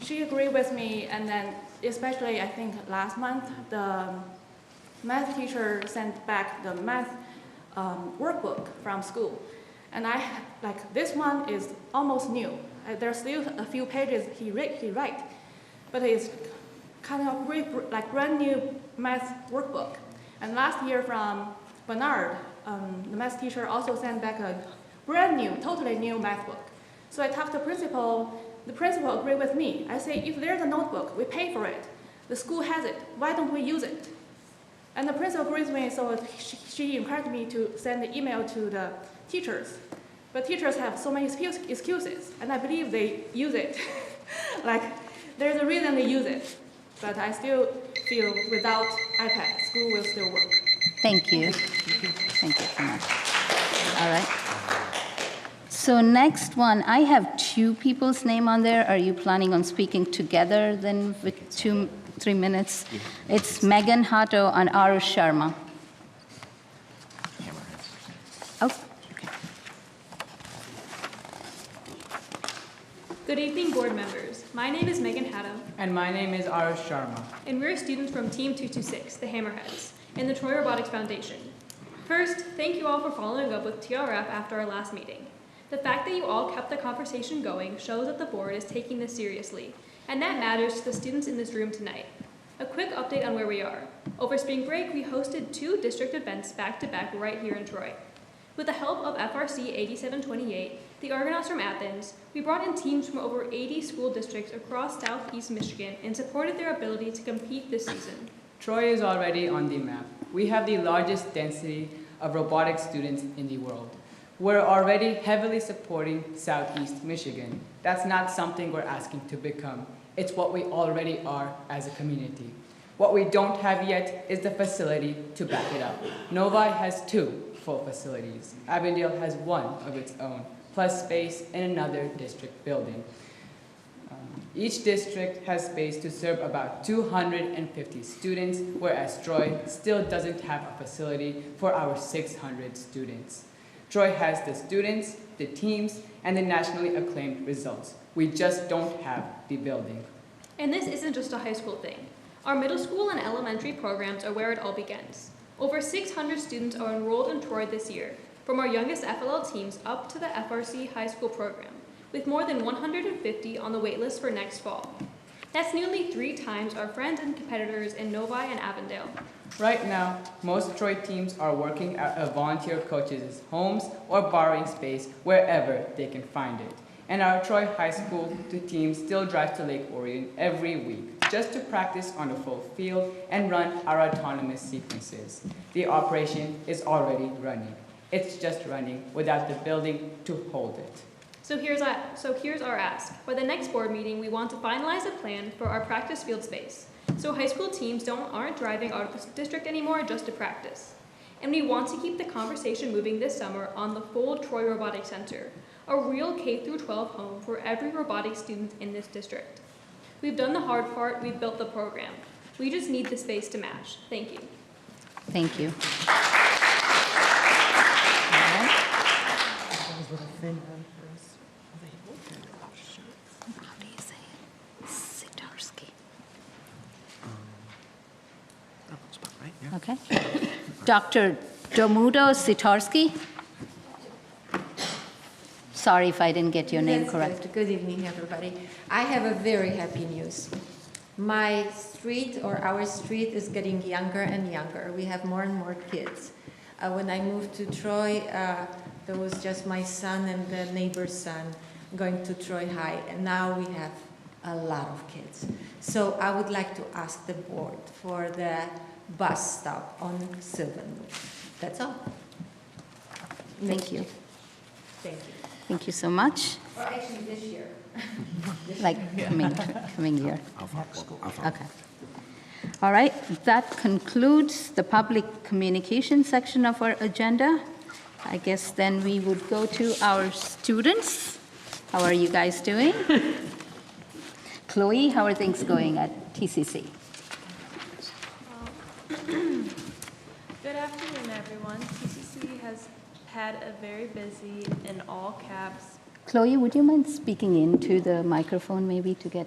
She agreed with me, and then especially I think last month, the math teacher sent back the math workbook from school. And this one is almost new. There's still a few pages he write, but it's kind of like brand new math workbook. And last year from Barnard, the math teacher also sent back a brand new, totally new math book. So I talked to the principal agreed with me. I say, if there's a notebook, we pay for it. The school has it, why don't we use it? And the principal agrees with me, so she encouraged me to send the email to the teachers. But teachers have so many excuses, and I believe they use it. Like, there's a reason they use it. But I still feel without iPad, school will still work. Thank you. Thank you so much. All right. So next one, I have 2 people's name on there. Are you planning on speaking together then with 2-3 minutes? It's Megan Hatto and Arush Sharma. Oh, okay. Good evening, board members. My name is Megan Hatto. And my name is Arush Sharma. And we're students from Team 226, the Hammerheads, in the Troy Robotics Foundation. First, thank you all for following up with TRF after our last meeting. The fact that you all kept the conversation going shows that the board is taking this seriously, and that matters to the students in this room tonight. A quick update on where we are. Over spring break, we hosted 2 district events back-to-back right here in Troy. With the help of FRC 8728, the Argonauts from Athens, we brought in teams from over 80 school districts across southeast Michigan and supported their ability to compete this season. Troy is already on the map. We have the largest density of robotics students in the world. We're already heavily supporting Southeast Michigan. That's not something we're asking to become. It's what we already are as a community. What we don't have yet is the facility to back it up. Novi has 2 full facilities. Avondale has 1 of its own, plus space in another district building. Each district has space to serve about 250 students, whereas Troy still doesn't have a facility for our 600 students. Troy has the students, the teams, and the nationally acclaimed results. We just don't have the building. And this isn't just a high school thing. Our middle school and elementary programs are where it all begins. Over 600 students are enrolled in Troy this year, from our youngest FLL teams up to the FRC high school program, with more than 150 on the waitlist for next fall. That's nearly 3 times our friends and competitors in Novi and Avondale. Right now, most Troy teams are working at a volunteer coaches' homes or borrowing space wherever they can find it. And our Troy High School team still drives to Lake Orion every week just to practice on a full field and run our autonomous sequences. The operation is already running. It's just running without the building to hold it. So here's our ask. By the next board meeting, we want to finalize a plan for our practice field space. So high school teams aren't driving out of the district anymore just to practice. And we want to keep the conversation moving this summer on the full Troy Robotics Center, a real K-12 home for every robotics student in this district. We've done the hard part, we've built the program. We just need the space to match. Thank you. Thank you. Okay. Dr. Domudo Sitarsky. Sorry if I didn't get your name That's correct. Good evening, everybody. I have a very happy news. My street, or our street, is getting younger and younger. We have more and more kids. When I moved to Troy, there was just my son and the neighbor's son going to Troy High, and now we have a lot of kids. So I would like to ask the board for the bus stop on Sylvan. That's all. Thank you. Thank you. Thank you so much. Or actually this year. Like coming year. Okay. All right, that concludes the public communication section of our agenda. I guess then we would go to our students. How are you guys doing? Chloe, how are things going at TCC? Good afternoon, everyone. TCC has had a very busy, in all caps. Chloe, would you mind speaking into the microphone maybe to get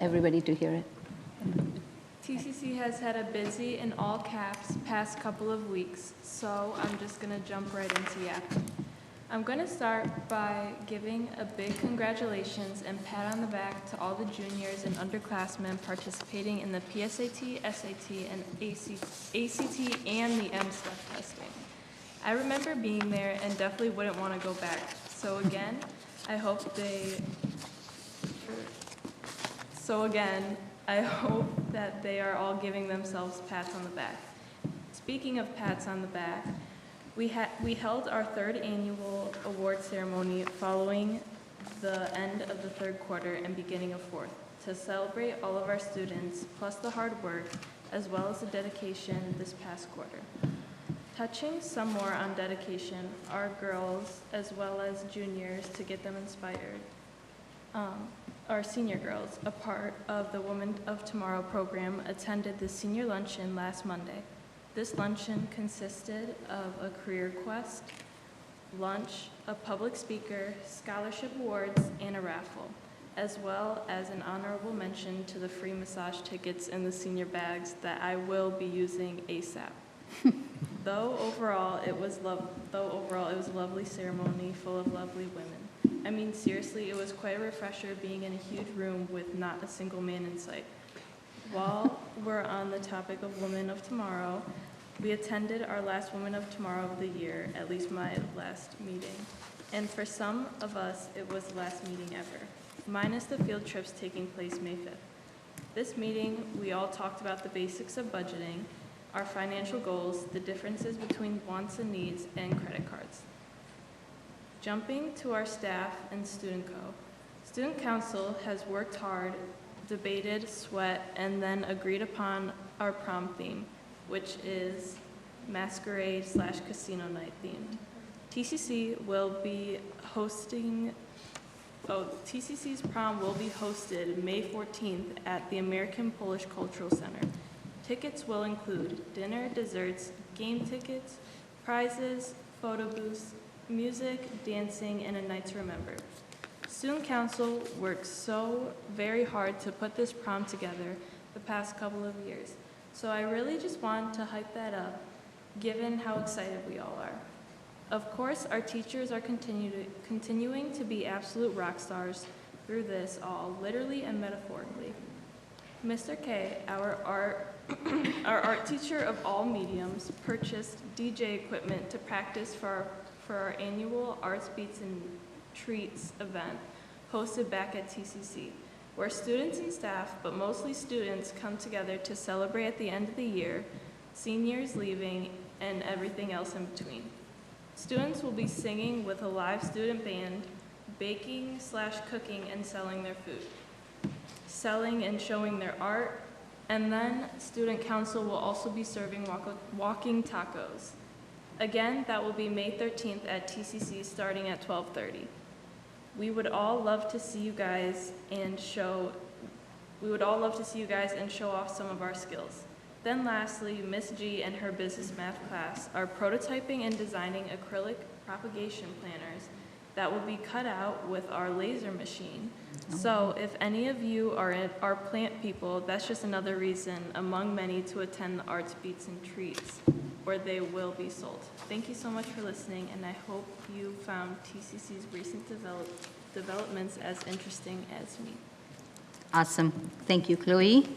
everybody to hear it? TCC has had a busy, in all caps, past couple of weeks, so I'm just going to jump right into yapping. I'm going to start by giving a big congratulations and pat on the back to all the juniors and underclassmen participating in the PSAT, SAT, and ACT and the MSTEP testing. I remember being there and definitely wouldn't want to go back. So again, I hope that they are all giving themselves pats on the back. Speaking of pats on the back, we held our third annual award ceremony following the end of the third quarter and beginning of fourth to celebrate all of our students, plus the hard work, as well as the dedication this past quarter. Touching some more on dedication, our girls, as well as juniors, to get them inspired, our senior girls, a part of the Women of Tomorrow program, attended the senior luncheon last Monday. This luncheon consisted of a career quest, lunch, a public speaker, scholarship awards, and a raffle, as well as an honorable mention to the free massage tickets in the senior bags that I will be using ASAP. Though overall it was a lovely ceremony full of lovely women. I mean, seriously, it was quite a refresher being in a huge room with not a single man in sight. While we're on the topic of Women of Tomorrow, we attended our last Women of Tomorrow of the year, at least my last meeting. And for some of us, it was the last meeting ever, minus the field trips taking place May 5th. This meeting, we all talked about the basics of budgeting, our financial goals, the differences between wants and needs, and credit cards. Jumping to our staff and Student Co. Student Council has worked hard, debated, sweat, and then agreed upon our prom theme, which is masquerade/casino night themed. TCC will be hosting, TCC's prom will be hosted May 14th at the American Polish Cultural Center. Tickets will include dinner, desserts, game tickets, prizes, photo booths, music, dancing, and a night to remember. Student Council worked so very hard to put this prom together the past couple of years. So I really just want to hype that up, given how excited we all are. Of course, our teachers are continuing to be absolute rock stars through this all, literally and metaphorically. Mr. K, our art teacher of all mediums, purchased DJ equipment to practice for our annual Arts Beats and Treats event hosted back at TCC, where students and staff, but mostly students, come together to celebrate at the end of the year, seniors leaving, and everything else in between. Students will be singing with a live student band, baking/cooking and selling their food, selling and showing their art, And then Student Council will also be serving walking tacos. Again, that will be May 13th at TCC starting at 12:30. We would all love to see you guys and show off some of our skills. Then lastly, Miss G and her business math class are prototyping and designing acrylic propagation planners that will be cut out with our laser machine. So if any of you are plant people, that's just another reason among many to attend the Arts, Beats, and Treats, where they will be sold. Thank you so much for listening, and I hope you found TCC's recent developments as interesting as me. Awesome. Thank you, Chloe.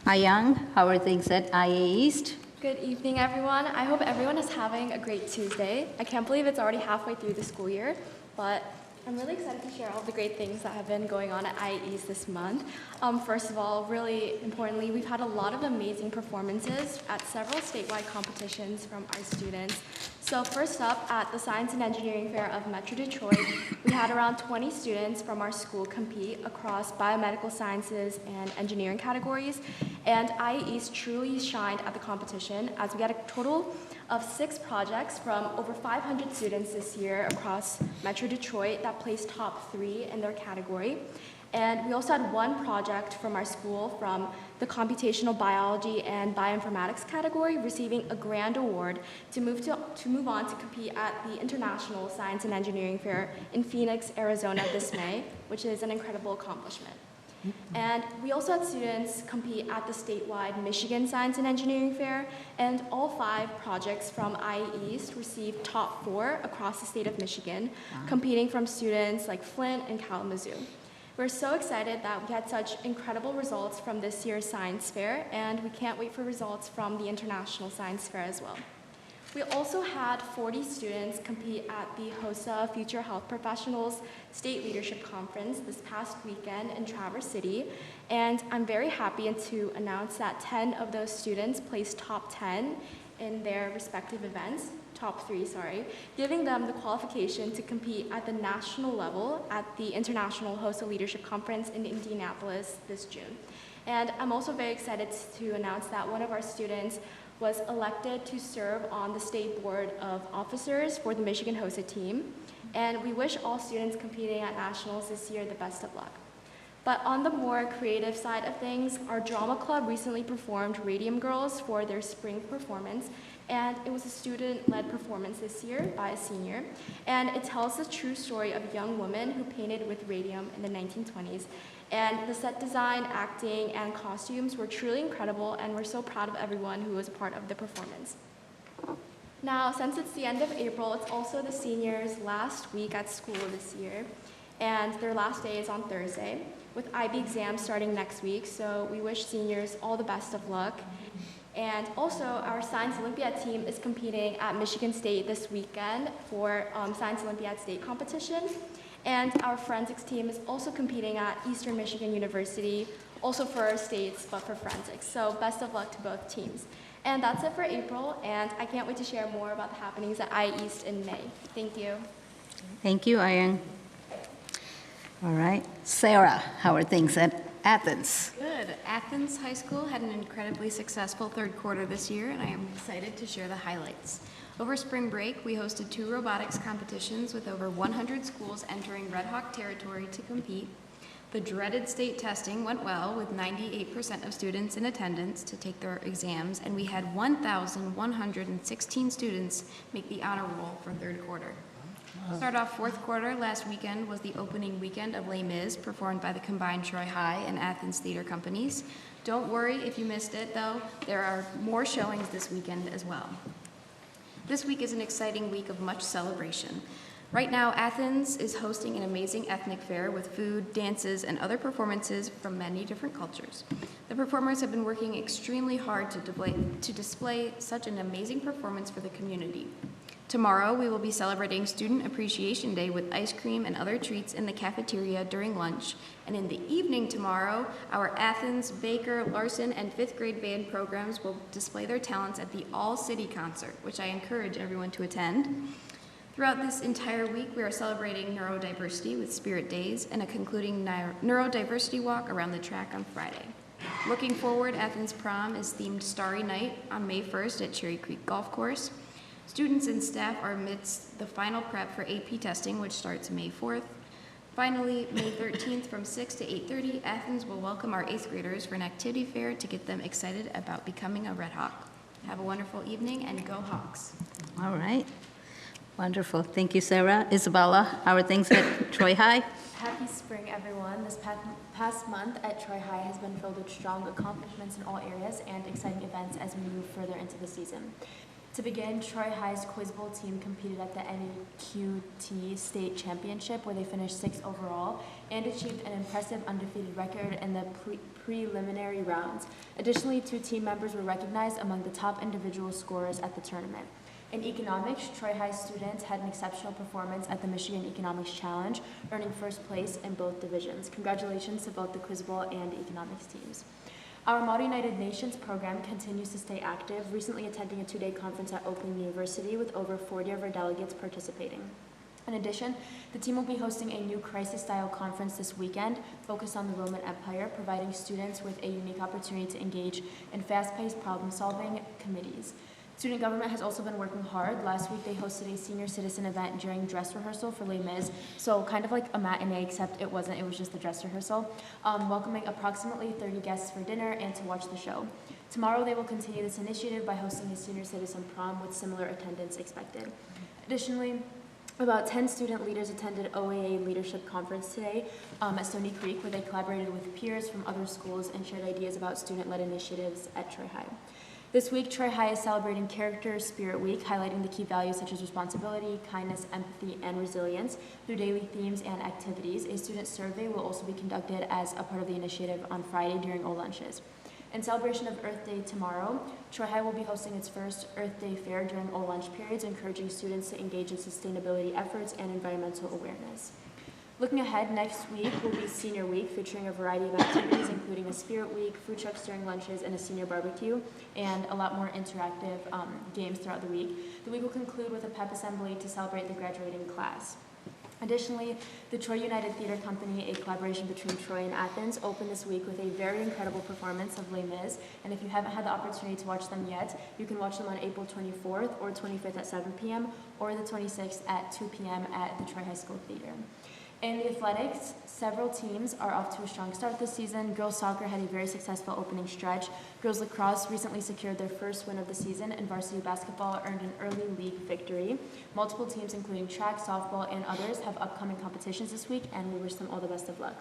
Ayang, how are things at IA East? Good evening, everyone. I hope everyone is having a great Tuesday. I can't believe it's already halfway through the school year, but I'm really excited to share all the great things that have been going on at IA East this month. First of all, really importantly, we've had a lot of amazing performances at several statewide competitions from our students. So first up, at the Science and Engineering Fair of Metro Detroit, we had around 20 students from our school compete across biomedical sciences and engineering categories. And IA East truly shined at the competition as we had a total of 6 projects from over 500 students this year across Metro Detroit that placed top 3 in their category. And we also had 1 project from our school from the computational biology and bioinformatics category receiving a grand award to move on to compete at the International Science and Engineering Fair in Phoenix, Arizona this May, which is an incredible accomplishment. And we also had students compete at the statewide Michigan Science and Engineering Fair, and all 5 projects from IA East received top 4 across the state of Michigan, competing from students like Flint and Kalamazoo. We're so excited that we had such incredible results from this year's science fair, and we can't wait for results from the International Science Fair as well. We also had 40 students compete at the HOSA Future Health Professionals State Leadership Conference this past weekend in Traverse City, and I'm very happy to announce that 10 of those students placed top 10 in their respective events, top 3, giving them the qualification to compete at the national level at the International HOSA Leadership Conference in Indianapolis this June. And I'm also very excited to announce that one of our students was elected to serve on the State Board of Officers for the Michigan HOSA team, and we wish all students competing at nationals this year the best of luck. But on the more creative side of things, our drama club recently performed Radium Girls for their spring performance, and it was a student-led performance this year by a senior, and it tells the true story of a young woman who painted with radium in the 1920s. And the set design, acting, and costumes were truly incredible, and we're so proud of everyone who was a part of the performance. Now, since it's the end of April, it's also the seniors' last week at school this year, and their last day is on Thursday, with IB exams starting next week, so we wish seniors all the best of luck. And also, our Science Olympiad team is competing at Michigan State this weekend for Science Olympiad State competition. And our forensics team is also competing at Eastern Michigan University, also for states, but for forensics. So best of luck to both teams. And that's it for April, and I can't wait to share more about the happenings at IA East in May. Thank you. Thank you, Ayang. All right. Sarah, how are things at Athens? Good. Athens High School had an incredibly successful third quarter this year, and I am excited to share the highlights. Over spring break, we hosted 2 robotics competitions with over 100 schools entering Red Hawk territory to compete. The dreaded state testing went well, with 98% of students in attendance to take their exams, and we had 1,116 students make the honor roll for third quarter. Start off fourth quarter, last weekend was the opening weekend of Les Mis, performed by the combined Troy High and Athens Theater Companies. Don't worry if you missed it, though. There are more showings this weekend as well. This week is an exciting week of much celebration. Right now, Athens is hosting an amazing ethnic fair with food, dances, and other performances from many different cultures. The performers have been working extremely hard to display such an amazing performance for the community. Tomorrow, we will be celebrating Student Appreciation Day with ice cream and other treats in the cafeteria during lunch. And in the evening tomorrow, our Athens, Baker, Larson, and 5th grade band programs will display their talents at the All-City Concert, which I encourage everyone to attend. Throughout this entire week, we are celebrating neurodiversity with Spirit Days and a concluding neurodiversity walk around the track on Friday. Looking forward, Athens Prom is themed Starry Night on May 1st at Cherry Creek Golf Course. Students and staff are amidst the final prep for AP testing, which starts May 4th. Finally, May 13th from 6 to 8:30, Athens will welcome our 8th graders for an activity fair to get them excited about becoming a Red Hawk. Have a wonderful evening and go Hawks. All right. Wonderful. Thank you, Sarah. Isabella, how are things at Troy High? Happy spring, everyone. This past month at Troy High has been filled with strong accomplishments in all areas and exciting events as we move further into the season. To begin, Troy High's Quiz Bowl team competed at the NEQT State Championship, where they finished 6th overall and achieved an impressive undefeated record in the preliminary rounds. Additionally, 2 team members were recognized among the top individual scorers at the tournament. In economics, Troy High students had an exceptional performance at the Michigan Economics Challenge, earning 1st place in both divisions. Congratulations to both the Quiz Bowl and economics teams. Our Model United Nations program continues to stay active, recently attending a 2-day conference at Oakland University with over 40 of our delegates participating. In addition, the team will be hosting a new crisis-style conference this weekend focused on the Roman Empire, providing students with a unique opportunity to engage in fast-paced problem-solving committees. Student government has also been working hard. Last week, they hosted a senior citizen event during dress rehearsal for Les Mis, so kind of like a matinee, except it wasn't. It was just the dress rehearsal, welcoming approximately 30 guests for dinner and to watch the show. Tomorrow, they will continue this initiative by hosting a senior citizen prom with similar attendance expected. Additionally, about 10 student leaders attended OAA Leadership Conference today at Stony Creek, where they collaborated with peers from other schools and shared ideas about student-led initiatives at Troy High. This week, Troy High is celebrating Character Spirit Week, highlighting the key values such as responsibility, kindness, empathy, and resilience through daily themes and activities. A student survey will also be conducted as a part of the initiative on Friday during all lunches. In celebration of Earth Day tomorrow, Troy High will be hosting its first Earth Day fair during all lunch periods, encouraging students to engage in sustainability efforts and environmental awareness. Looking ahead, next week will be Senior Week, featuring a variety of activities, including a Spirit Week, food trucks during lunches, and a senior barbecue, and a lot more interactive games throughout the week. The week will conclude with a pep assembly to celebrate the graduating class. Additionally, the Troy United Theater Company, a collaboration between Troy and Athens, opened this week with a very incredible performance of Les Mis, and if you haven't had the opportunity to watch them yet, you can watch them on April 24th or 25th at 7 p.m. or the 26th at 2 p.m. at the Troy High School Theater. In the athletics, several teams are off to a strong start this season. Girls soccer had a very successful opening stretch. Girls lacrosse recently secured their first win of the season, and varsity basketball earned an early league victory. Multiple teams, including track, softball, and others, have upcoming competitions this week, and we wish them all the best of luck.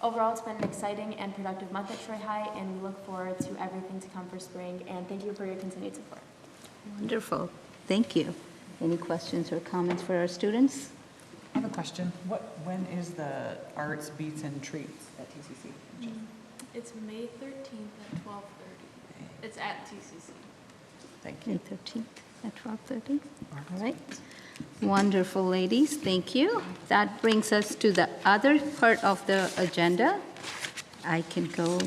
Overall, it's been an exciting and productive month at Troy High, and we look forward to everything to come for spring, and thank you for your continued support. Wonderful. Thank you. Any questions or comments for our students? I have a question. When is the Arts, Beats, and Treats at TCC? It's May 13th at 12:30. It's at TCC. Thank you. May 13th at 12:30. All right. Wonderful, ladies. Thank you. That brings us to the other part of the agenda. I can go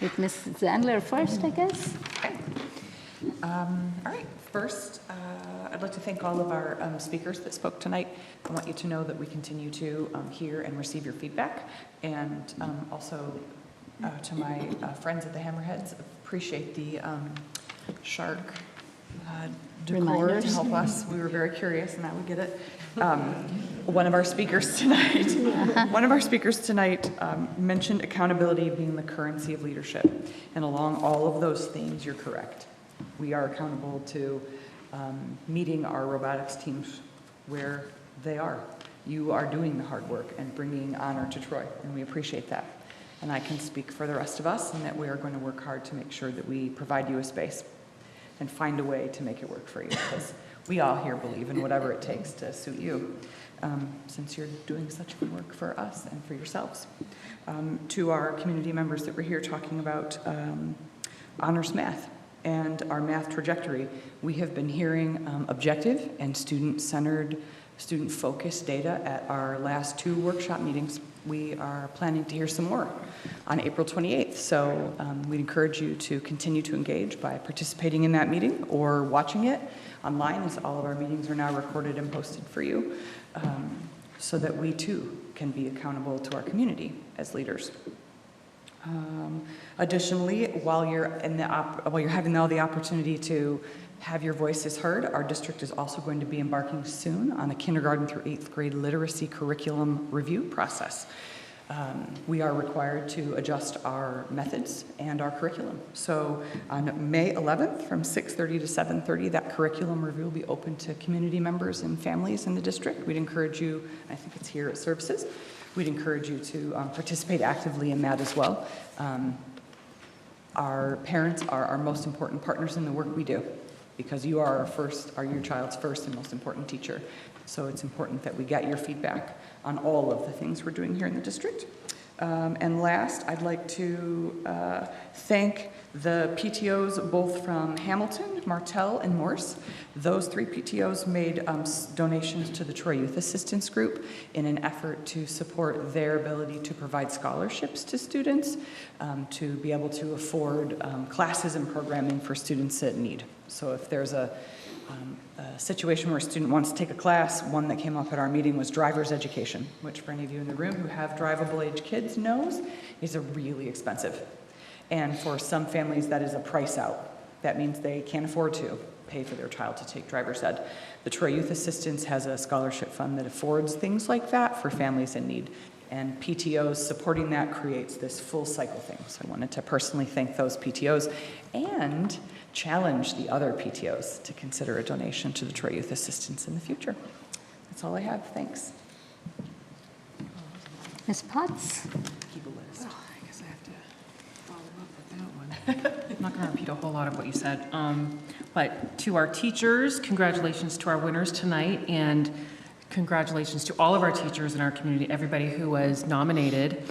with Ms. Zandler first, I guess. Okay. All right. First, I'd like to thank all of our speakers that spoke tonight. I want you to know that we continue to hear and receive your feedback, and also to my friends at the Hammerheads, appreciate the shark decor Reminders. to help us. We were very curious, and now we get it. One of our speakers tonight, mentioned accountability being the currency of leadership, and along all of those themes, you're correct. We are accountable to meeting our robotics teams where they are. You are doing the hard work and bringing honor to Troy, and we appreciate that. And I can speak for the rest of us in that we are going to work hard to make sure that we provide you a space and find a way to make it work for you, because we all here believe in whatever it takes to suit you, since you're doing such good work for us and for yourselves. To our community members that were here talking about honors math and our math trajectory, we have been hearing objective and student-centered, student-focused data at our last 2 workshop meetings. We are planning to hear some more on April 28th, so we'd encourage you to continue to engage by participating in that meeting or watching it online, as all of our meetings are now recorded and posted for you, so that we too can be accountable to our community as leaders. Additionally, while you're having all the opportunity to have your voices heard, our district is also going to be embarking soon on a kindergarten through 8th grade literacy curriculum review process. We are required to adjust our methods and our curriculum. So on May 11th from 6:30 to 7:30, that curriculum review will be open to community members and families in the district. We'd encourage you, I think it's here at services, we'd encourage you to participate actively in that as well. Our parents are our most important partners in the work we do, because you are your child's first and most important teacher. So it's important that we get your feedback on all of the things we're doing here in the district. And last, I'd like to thank the PTOs both from Hamilton, Martell, and Morse. Those 3 PTOs made donations to the Troy Youth Assistance Group in an effort to support their ability to provide scholarships to students, to be able to afford classes and programming for students that need. So if there's a situation where a student wants to take a class, one that came up at our meeting was driver's education, which for any of you in the room who have drivable age kids knows is a really expensive. And for some families, that is a price out. That means they can't afford to pay for their child to take driver's ed. The Troy Youth Assistance has a scholarship fund that affords things like that for families in need. And PTOs supporting that creates this full cycle thing. So I wanted to personally thank those PTOs and challenge the other PTOs to consider a donation to the Troy Youth Assistance in the future. That's all I have. Thanks. Ms. Potts? Keep a list. Oh, I guess I have to follow up with that one. I'm not going to repeat a whole lot of what you said. But to our teachers, congratulations to our winners tonight, and congratulations to all of our teachers in our community, everybody who was nominated.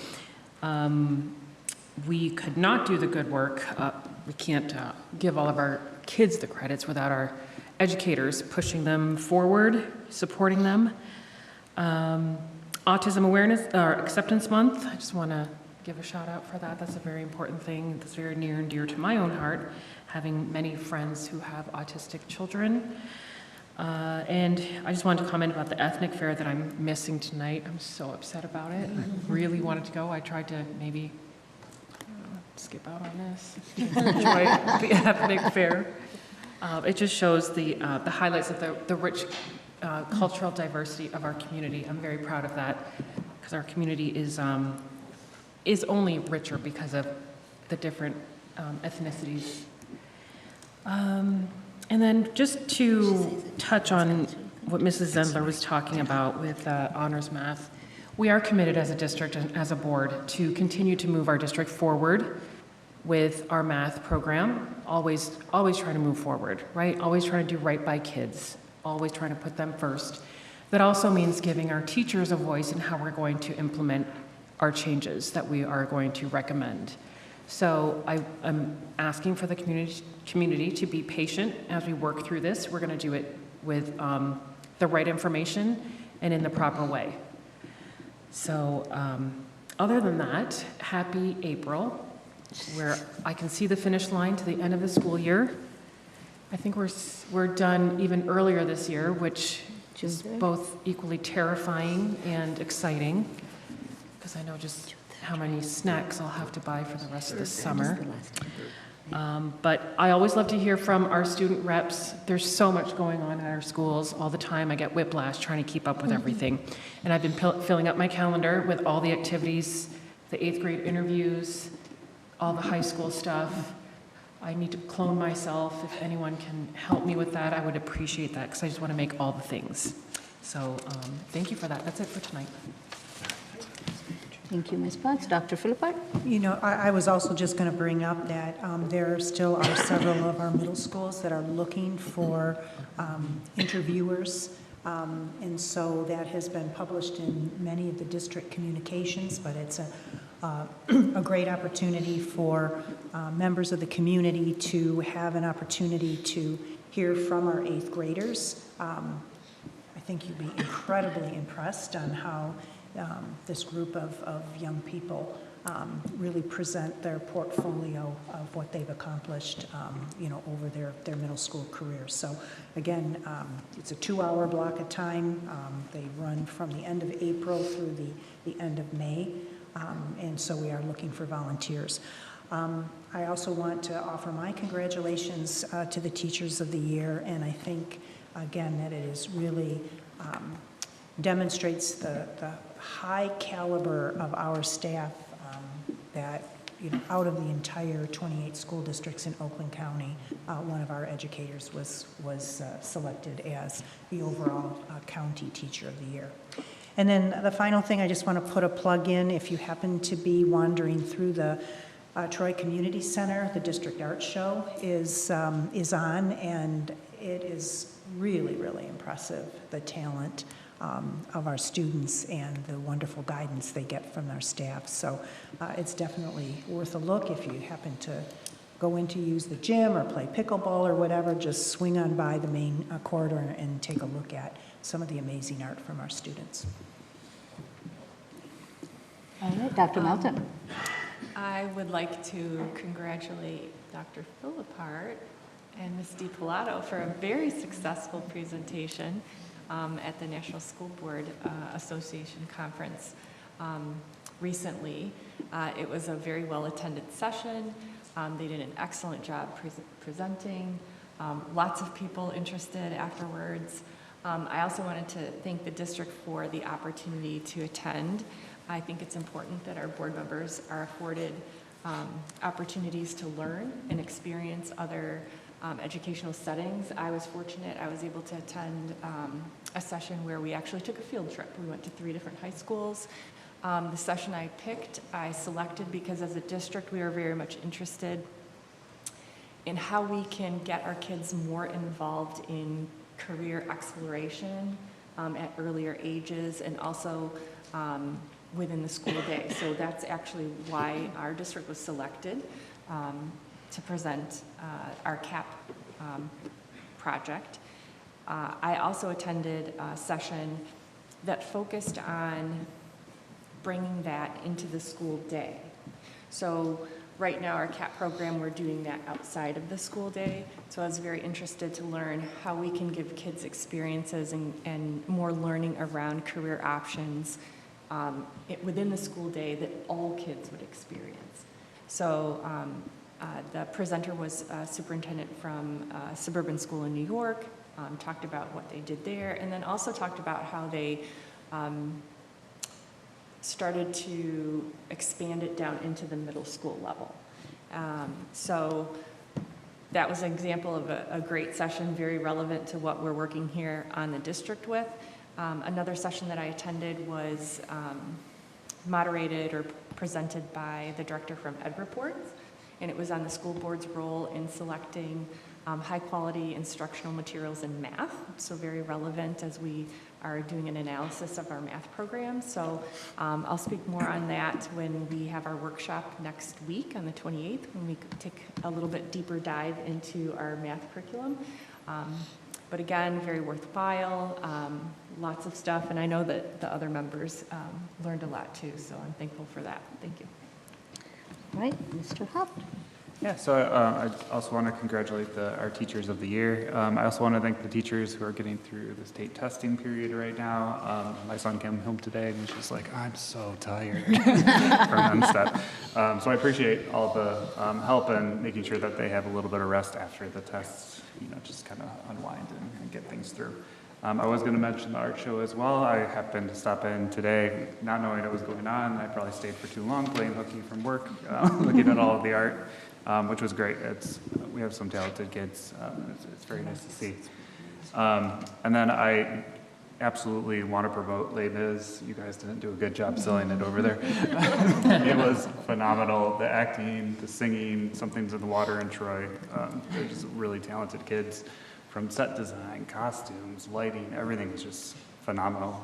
We could not do the good work. We can't give all of our kids the credits without our educators pushing them forward, supporting them. Autism Awareness or Acceptance Month, I just want to give a shout out for that. That's a very important thing that's very near and dear to my own heart, having many friends who have autistic children. And I just wanted to comment about the ethnic fair that I'm missing tonight. I'm so upset about it. I really wanted to go. I tried to maybe skip out on this, enjoy the ethnic fair. It just shows the highlights of the rich cultural diversity of our community. I'm very proud of that, because our community is only richer because of the different ethnicities. And then just to touch on what Mrs. Zendler was talking about with honors math, we are committed as a district and as a board to continue to move our district forward with our math program, always trying to move forward, right? Always trying to do right by kids, always trying to put them first. That also means giving our teachers a voice in how we're going to implement our changes that we are going to recommend. So I'm asking for the community to be patient as we work through this. We're going to do it with the right information and in the proper way. So other than that, happy April, where I can see the finish line to the end of the school year. I think we're done even earlier this year, which is both equally terrifying and exciting, because I know just how many snacks I'll have to buy for the rest of the summer. But I always love to hear from our student reps. There's so much going on at our schools all the time. I get whiplash trying to keep up with everything. And I've been filling up my calendar with all the activities, the 8th grade interviews, all the high school stuff. I need to clone myself. If anyone can help me with that, I would appreciate that, because I just want to make all the things. So thank you for that. That's it for tonight. Thank you, Ms. Potts. Dr. Philippart? You know, I was also just going to bring up that there still are several of our middle schools that are looking for interviewers. And so that has been published in many of the district communications, but it's a great opportunity for members of the community to have an opportunity to hear from our 8th graders. I think you'd be incredibly impressed on how this group of young people really present their portfolio of what they've accomplished, over their middle school careers. So again, it's a 2-hour block of time. They run from the end of April through the end of May. and so we are looking for volunteers. I also want to offer my congratulations to the Teachers of the Year, and I think, again, that it is really demonstrates the high caliber of our staff that, you know, out of the entire 28 school districts in Oakland County, one of our educators was selected as the overall county Teacher of the Year. And then the final thing, I just want to put a plug in. If you happen to be wandering through the Troy Community Center, the District Art Show is on, and it is really, really impressive, the talent of our students and the wonderful guidance they get from their staff. So it's definitely worth a look. If you happen to go in to use the gym or play pickleball or whatever, just swing on by the main corridor and take a look at some of the amazing art from our students. All right, Dr. Melton. I would like to congratulate Dr. Philippart and Ms. DiPilato for a very successful presentation at the National School Board Association Conference recently. It was a very well-attended session. They did an excellent job presenting. Lots of people interested afterwards. I also wanted to thank the district for the opportunity to attend. I think it's important that our board members are afforded opportunities to learn and experience other educational settings. I was fortunate, I was able to attend a session where we actually took a field trip. We went to 3 different high schools. The session I picked, I selected because as a district we are very much interested in how we can get our kids more involved in career exploration at earlier ages, and also within the school day. So that's actually why our district was selected to present our CAP project. I also attended a session that focused on bringing that into the school day. So right now our CAP program, we're doing that outside of the school day. So I was very interested to learn how we can give kids experiences and more learning around career options within the school day that all kids would experience. So the presenter was a superintendent from a suburban school in New York, talked about what they did there, and then also talked about how they started to expand it down into the middle school level. So that was an example of a great session, very relevant to what we're working here on the district with. Another session that I attended was moderated or presented by the director from Ed Reports, and it was on the school board's role in selecting high-quality instructional materials in math, so very relevant as we are doing an analysis of our math program. So I'll speak more on that when we have our workshop next week on the 28th, when we take a little bit deeper dive into our math curriculum. But again, very worthwhile, lots of stuff, and I know that the other members learned a lot too, so I'm thankful for that. Thank you. All right, Mr. Haupt. Yeah, so I also want to congratulate our Teachers of the Year. I also want to thank the teachers who are getting through the state testing period right now. My son came home today and was just like, I'm so tired from MSTEP. So I appreciate all the help and making sure that they have a little bit of rest after the tests, you know, just kind of unwind and get things through. I was going to mention the art show as well. I happened to stop in today, not knowing what was going on. I probably stayed for too long playing hooky from work, looking at all of the art. Which was great. We have some talented kids. It's very nice to see. And then I absolutely want to promote Les Mis. You guys didn't do a good job selling it over there. It was phenomenal. The acting, the singing, Something's in the Water in Troy. They're just really talented kids. From set design, costumes, lighting, everything was just phenomenal.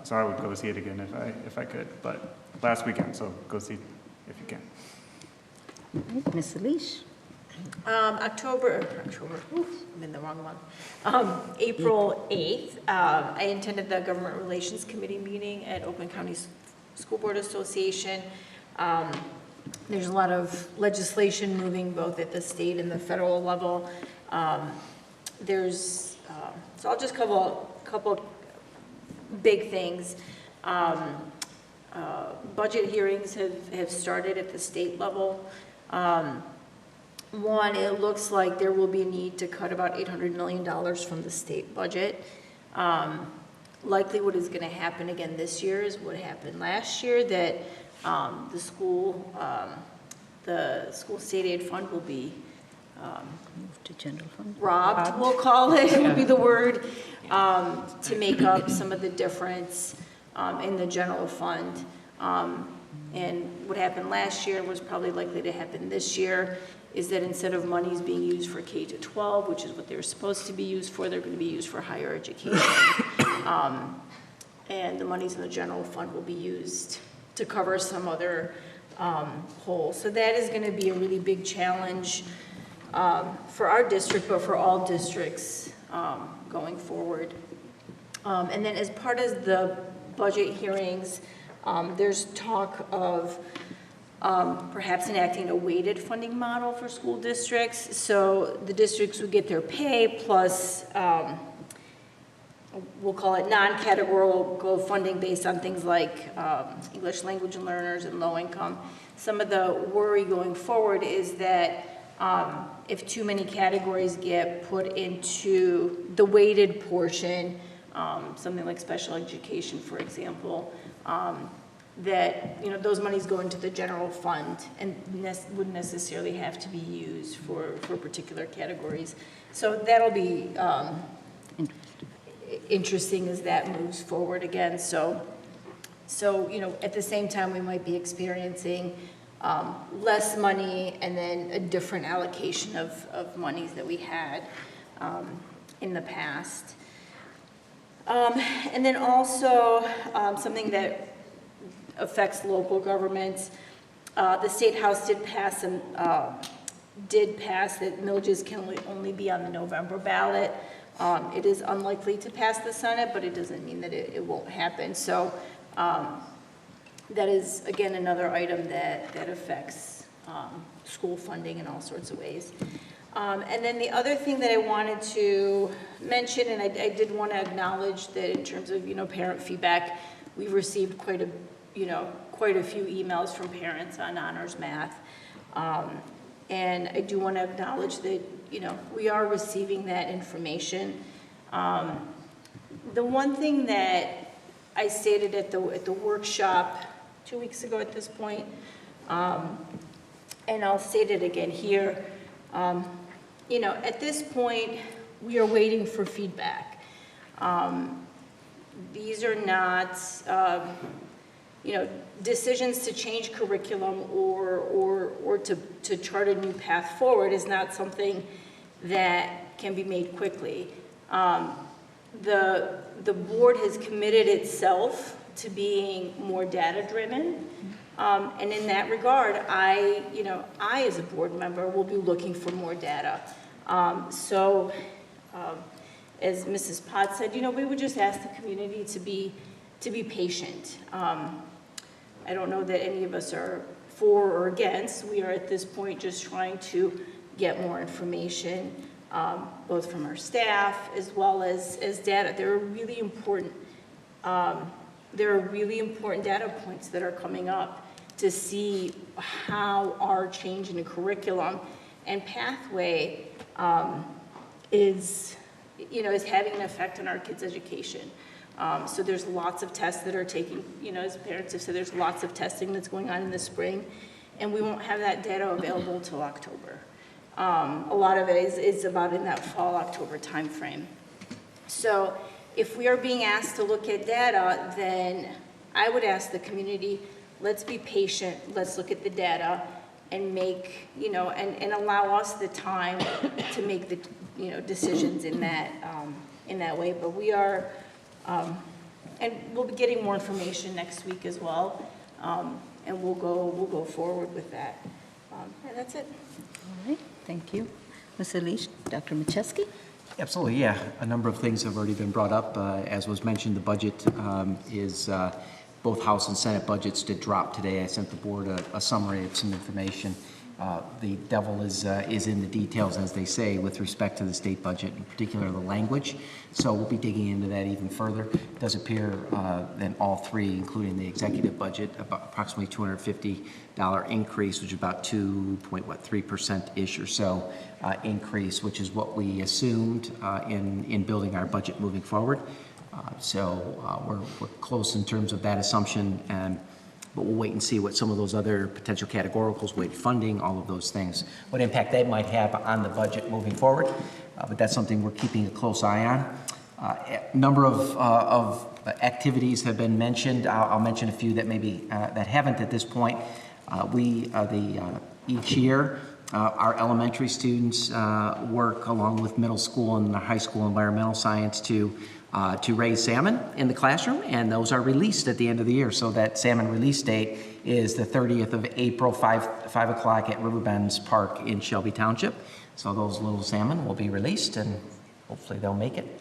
So I would go see it again if I could. But last weekend, so go see if you can. Ms. Elish. October, oof, I'm in the wrong month. April 8th, I attended the Government Relations Committee meeting at Oakland County School Board Association. There's a lot of legislation moving both at the state and the federal level. So I'll just cover a couple big things. budget hearings have started at the state level. One, it looks like there will be a need to cut about $800 million from the state budget. Likely what is going to happen again this year is what happened last year, that the school state aid fund will be to general fund. Robbed, we'll call it, would be the word, to make up some of the difference in the general fund. And what happened last year was probably likely to happen this year, is that instead of monies being used for K-12, which is what they're supposed to be used for, they're going to be used for higher education. And the monies in the general fund will be used to cover some other hole. So that is going to be a really big challenge for our district, but for all districts going forward. And then as part of the budget hearings, there's talk of perhaps enacting a weighted funding model for school districts. So the districts would get their pay plus, we'll call it non-categorical funding based on things like English language learners and low income. Some of the worry going forward is that if too many categories get put into the weighted portion, something like special education, for example, that those monies go into the general fund and wouldn't necessarily have to be used for particular categories. So that'll be interesting as that moves forward again. So at the same time we might be experiencing less money and then a different allocation of monies that we had in the past. And then also something that affects local governments. The State House did pass that millages can only be on the November ballot. It is unlikely to pass the Senate, but it doesn't mean that it won't happen. So that is, again, another item that affects school funding in all sorts of ways. And then the other thing that I wanted to mention, and I did want to acknowledge that in terms of parent feedback, we've received quite a few emails from parents on honors math, and I do want to acknowledge that we are receiving that information. The one thing that I stated at the workshop 2 weeks ago at this point, and I'll state it again here. At this point, we are waiting for feedback. These are not, decisions to change curriculum or to chart a new path forward is not something that can be made quickly. The board has committed itself to being more data-driven. And in that regard, I as a board member will be looking for more data. As Mrs. Potts said, we would just ask the community to be patient. I don't know that any of us are for or against. We are at this point just trying to get more information, both from our staff as well as data. There are really important data points that are coming up to see how our change in the curriculum and pathway is having an effect on our kids' education. So there's lots of tests that are taking, as parents have said, there's lots of testing that's going on in the spring, and we won't have that data available until October. A lot of it is about in that fall, October timeframe. So if we are being asked to look at data, then I would ask the community, let's be patient, let's look at the data and make, and allow us the time to make the, decisions in that way. But we are, and we'll be getting more information next week as well, and we'll go forward with that. And that's it. All right, thank you. Ms. Elish, Dr. Macheski? Absolutely, yeah. A number of things have already been brought up. As was mentioned, the budget is, both House and Senate budgets did drop today. I sent the board a summary of some information. the devil is in the details, as they say, with respect to the state budget, in particular the language. So we'll be digging into that even further. It does appear that all three, including the executive budget, about approximately $250 increase, which is about 2.3%-ish or so increase, which is what we assumed in building our budget moving forward. We're close in terms of that assumption, but we'll wait and see what some of those other potential categoricals, weighted funding, all of those things, what impact they might have on the budget moving forward. But that's something we're keeping a close eye on. A number of activities have been mentioned. I'll mention a few that maybe that haven't at this point. Each year, our elementary students work along with middle school and high school environmental science to raise salmon in the classroom, and those are released at the end of the year. So that salmon release date is the 30th of April, 5 o'clock at Riverbends Park in Shelby Township. So those little salmon will be released, and hopefully they'll make it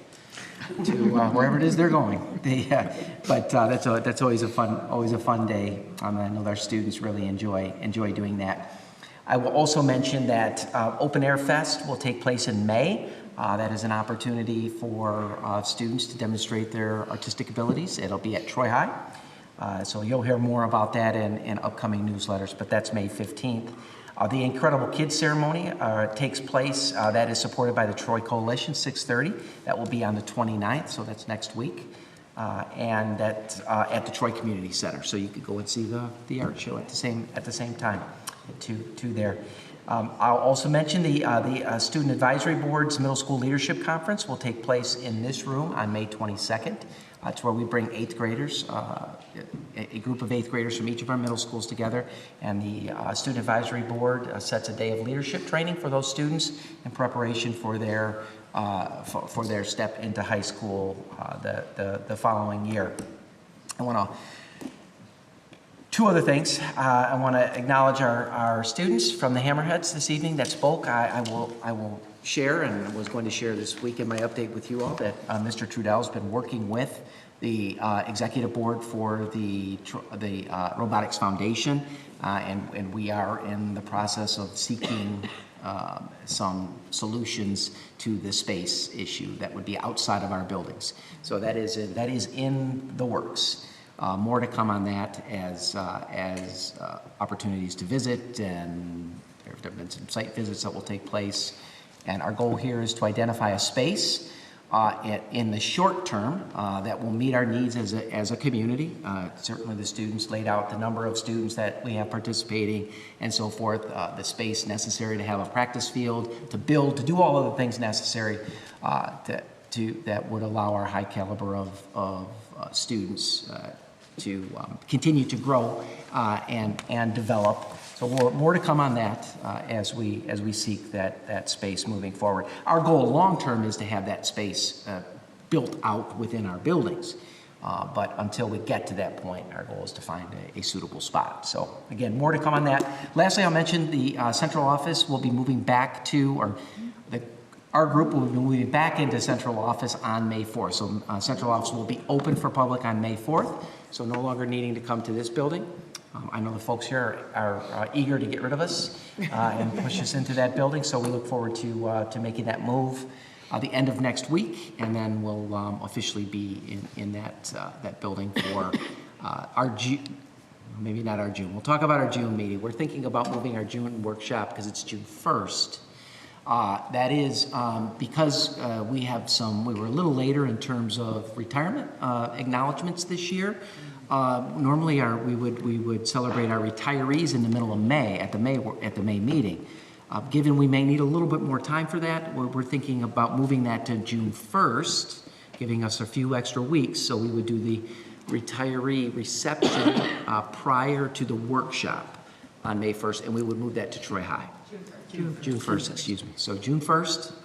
to wherever it is they're going. But that's always a fun day. I know our students really enjoy doing that. I will also mention that Open Air Fest will take place in May. That is an opportunity for students to demonstrate their artistic abilities. It'll be at Troy High. So you'll hear more about that in upcoming newsletters, but that's May 15th. The Incredible Kids Ceremony takes place. That is supported by the Troy Coalition, 6:30. That will be on the 29th, so that's next week. And that's at the Troy Community Center. So you could go and see the art show at the same time to there. I'll also mention the Student Advisory Board's Middle School Leadership Conference will take place in this room on May 22nd. It's where we bring 8th graders, a group of 8th graders from each of our middle schools together, and the Student Advisory Board sets a day of leadership training for those students in preparation for their step into high school the following year. Two other things. I want to acknowledge our students from the Hammerheads this evening that spoke. I will share, and was going to share this week in my update with you all, that Mr. Trudell's been working with the executive board for the Robotics Foundation, and we are in the process of seeking some solutions to the space issue that would be outside of our buildings. So that is in the works. More to come on that as opportunities to visit, and there have been some site visits that will take place. And our goal here is to identify a space in the short term that will meet our needs as a community. Certainly the students laid out the number of students that we have participating and so forth, the space necessary to have a practice field, to build, to do all of the things necessary that would allow our high caliber of students to continue to grow and develop. So more to come on that as we seek that space moving forward. Our goal long term is to have that space built out within our buildings. But until we get to that point, our goal is to find a suitable spot. So again, more to come on that. Lastly, I'll mention the central office will be moving back to, our group will be moving back into central office on May 4th. So central office will be open for public on May 4th, so no longer needing to come to this building. I know the folks here are eager to get rid of us and push us into that building, so we look forward to making that move the end of next week, and then we'll officially be in that building for our June. Maybe not our June. We'll talk about our June meeting. We're thinking about moving our June workshop because it's June 1st. That is because we were a little later in terms of retirement acknowledgments this year. Normally we would celebrate our retirees in the middle of May at the May meeting. Given we may need a little bit more time for that, we're thinking about moving that to June 1st, giving us a few extra weeks. So we would do the retiree reception prior to the workshop on May 1st, and we would move that to Troy High. June 1st, excuse me. So June 1st,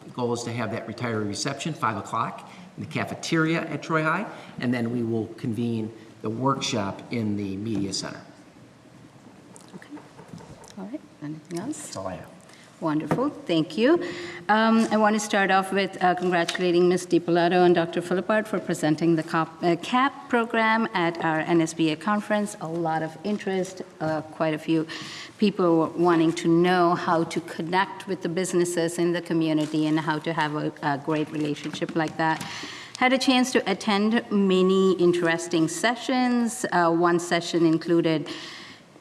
the goal is to have that retiree reception, 5 o'clock, in the cafeteria at Troy High, and then we will convene the workshop in the media center. Okay. All right. Anything else? That's all I have. Wonderful, thank you. I want to start off with congratulating Ms. DiPilato and Dr. Philippart for presenting the CAP program at our NSBA conference. A lot of interest, quite a few people wanting to know how to connect with the businesses in the community and how to have a great relationship like that. Had a chance to attend many interesting sessions. One session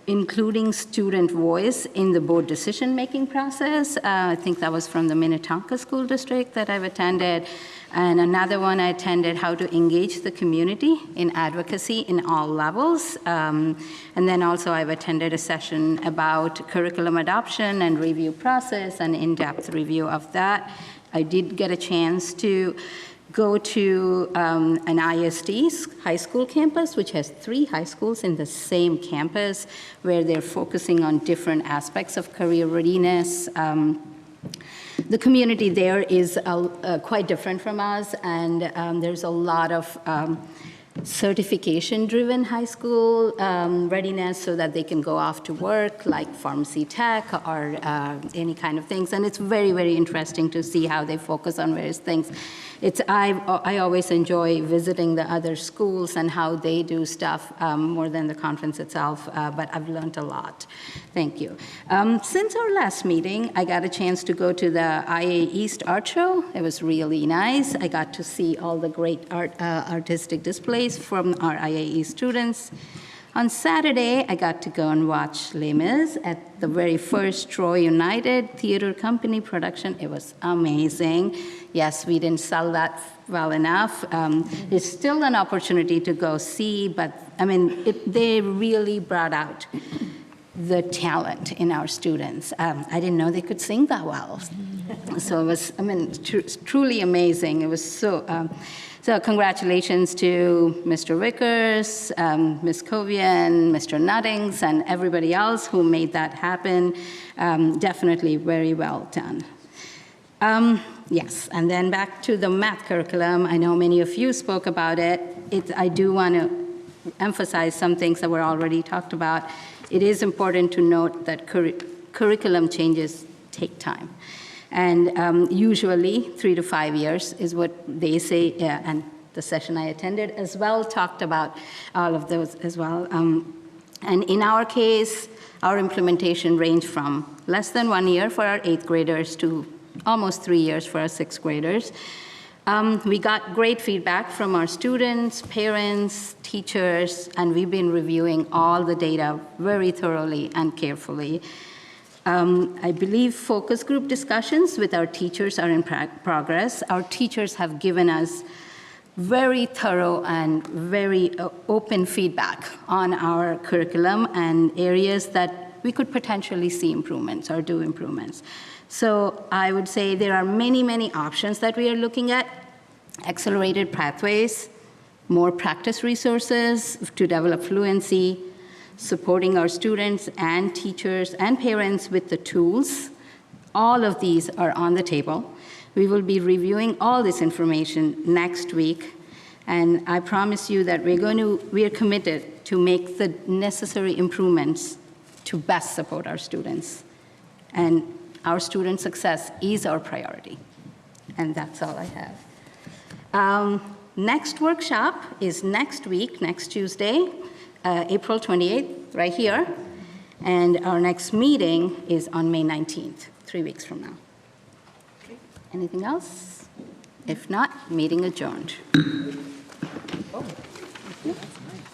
including student voice in the board decision-making process. I think that was from the Minnetonka School District that I've attended. And another one I attended, how to engage the community in advocacy in all levels. And then also I've attended a session about curriculum adoption and review process, an in-depth review of that. I did get a chance to go to an ISD high school campus, which has 3 high schools in the same campus, where they're focusing on different aspects of career readiness. The community there is quite different from us, and there's a lot of certification-driven high school readiness so that they can go off to work, like pharmacy tech or any kind of things. And it's very, very interesting to see how they focus on various things. I always enjoy visiting the other schools and how they do stuff more than the conference itself, but I've learned a lot. Thank you. Since our last meeting, I got a chance to go to the IA East Art Show. It was really nice. I got to see all the great artistic displays from our IAE students. On Saturday, I got to go and watch Les Mis at the very first Troy United Theater Company production. It was amazing. Yes, we didn't sell that well enough. It's still an opportunity to go see, but I mean, they really brought out the talent in our students. I didn't know they could sing that well. So it was, I mean, truly amazing. It was so, so congratulations to Mr. Vickers, Ms. Covian, Mr. Nuttings, and everybody else who made that happen. Definitely very well done. Yes, and then back to the math curriculum. I know many of you spoke about it. I do want to emphasize some things that were already talked about. It is important to note that curriculum changes take time. And usually 3 to 5 years is what they say, and the session I attended as well talked about all of those as well. And in our case, our implementation ranged from less than 1 year for our 8th graders to almost 3 years for our 6th graders. We got great feedback from our students, parents, teachers, and we've been reviewing all the data very thoroughly and carefully. I believe focus group discussions with our teachers are in progress. Our teachers have given us very thorough and very open feedback on our curriculum and areas that we could potentially see improvements or do improvements. So I would say there are many, many options that we are looking at. Accelerated pathways, more practice resources to develop fluency, supporting our students and teachers and parents with the tools. All of these are on the table. We will be reviewing all this information next week, and I promise you that we are committed to make the necessary improvements to best support our students. And our student success is our priority. And that's all I have. Next workshop is next week, next Tuesday, April 28th, right here. And our next meeting is on May 19th, 3 weeks from now. Okay. Anything else? If not, meeting adjourned. Oh, that's nice.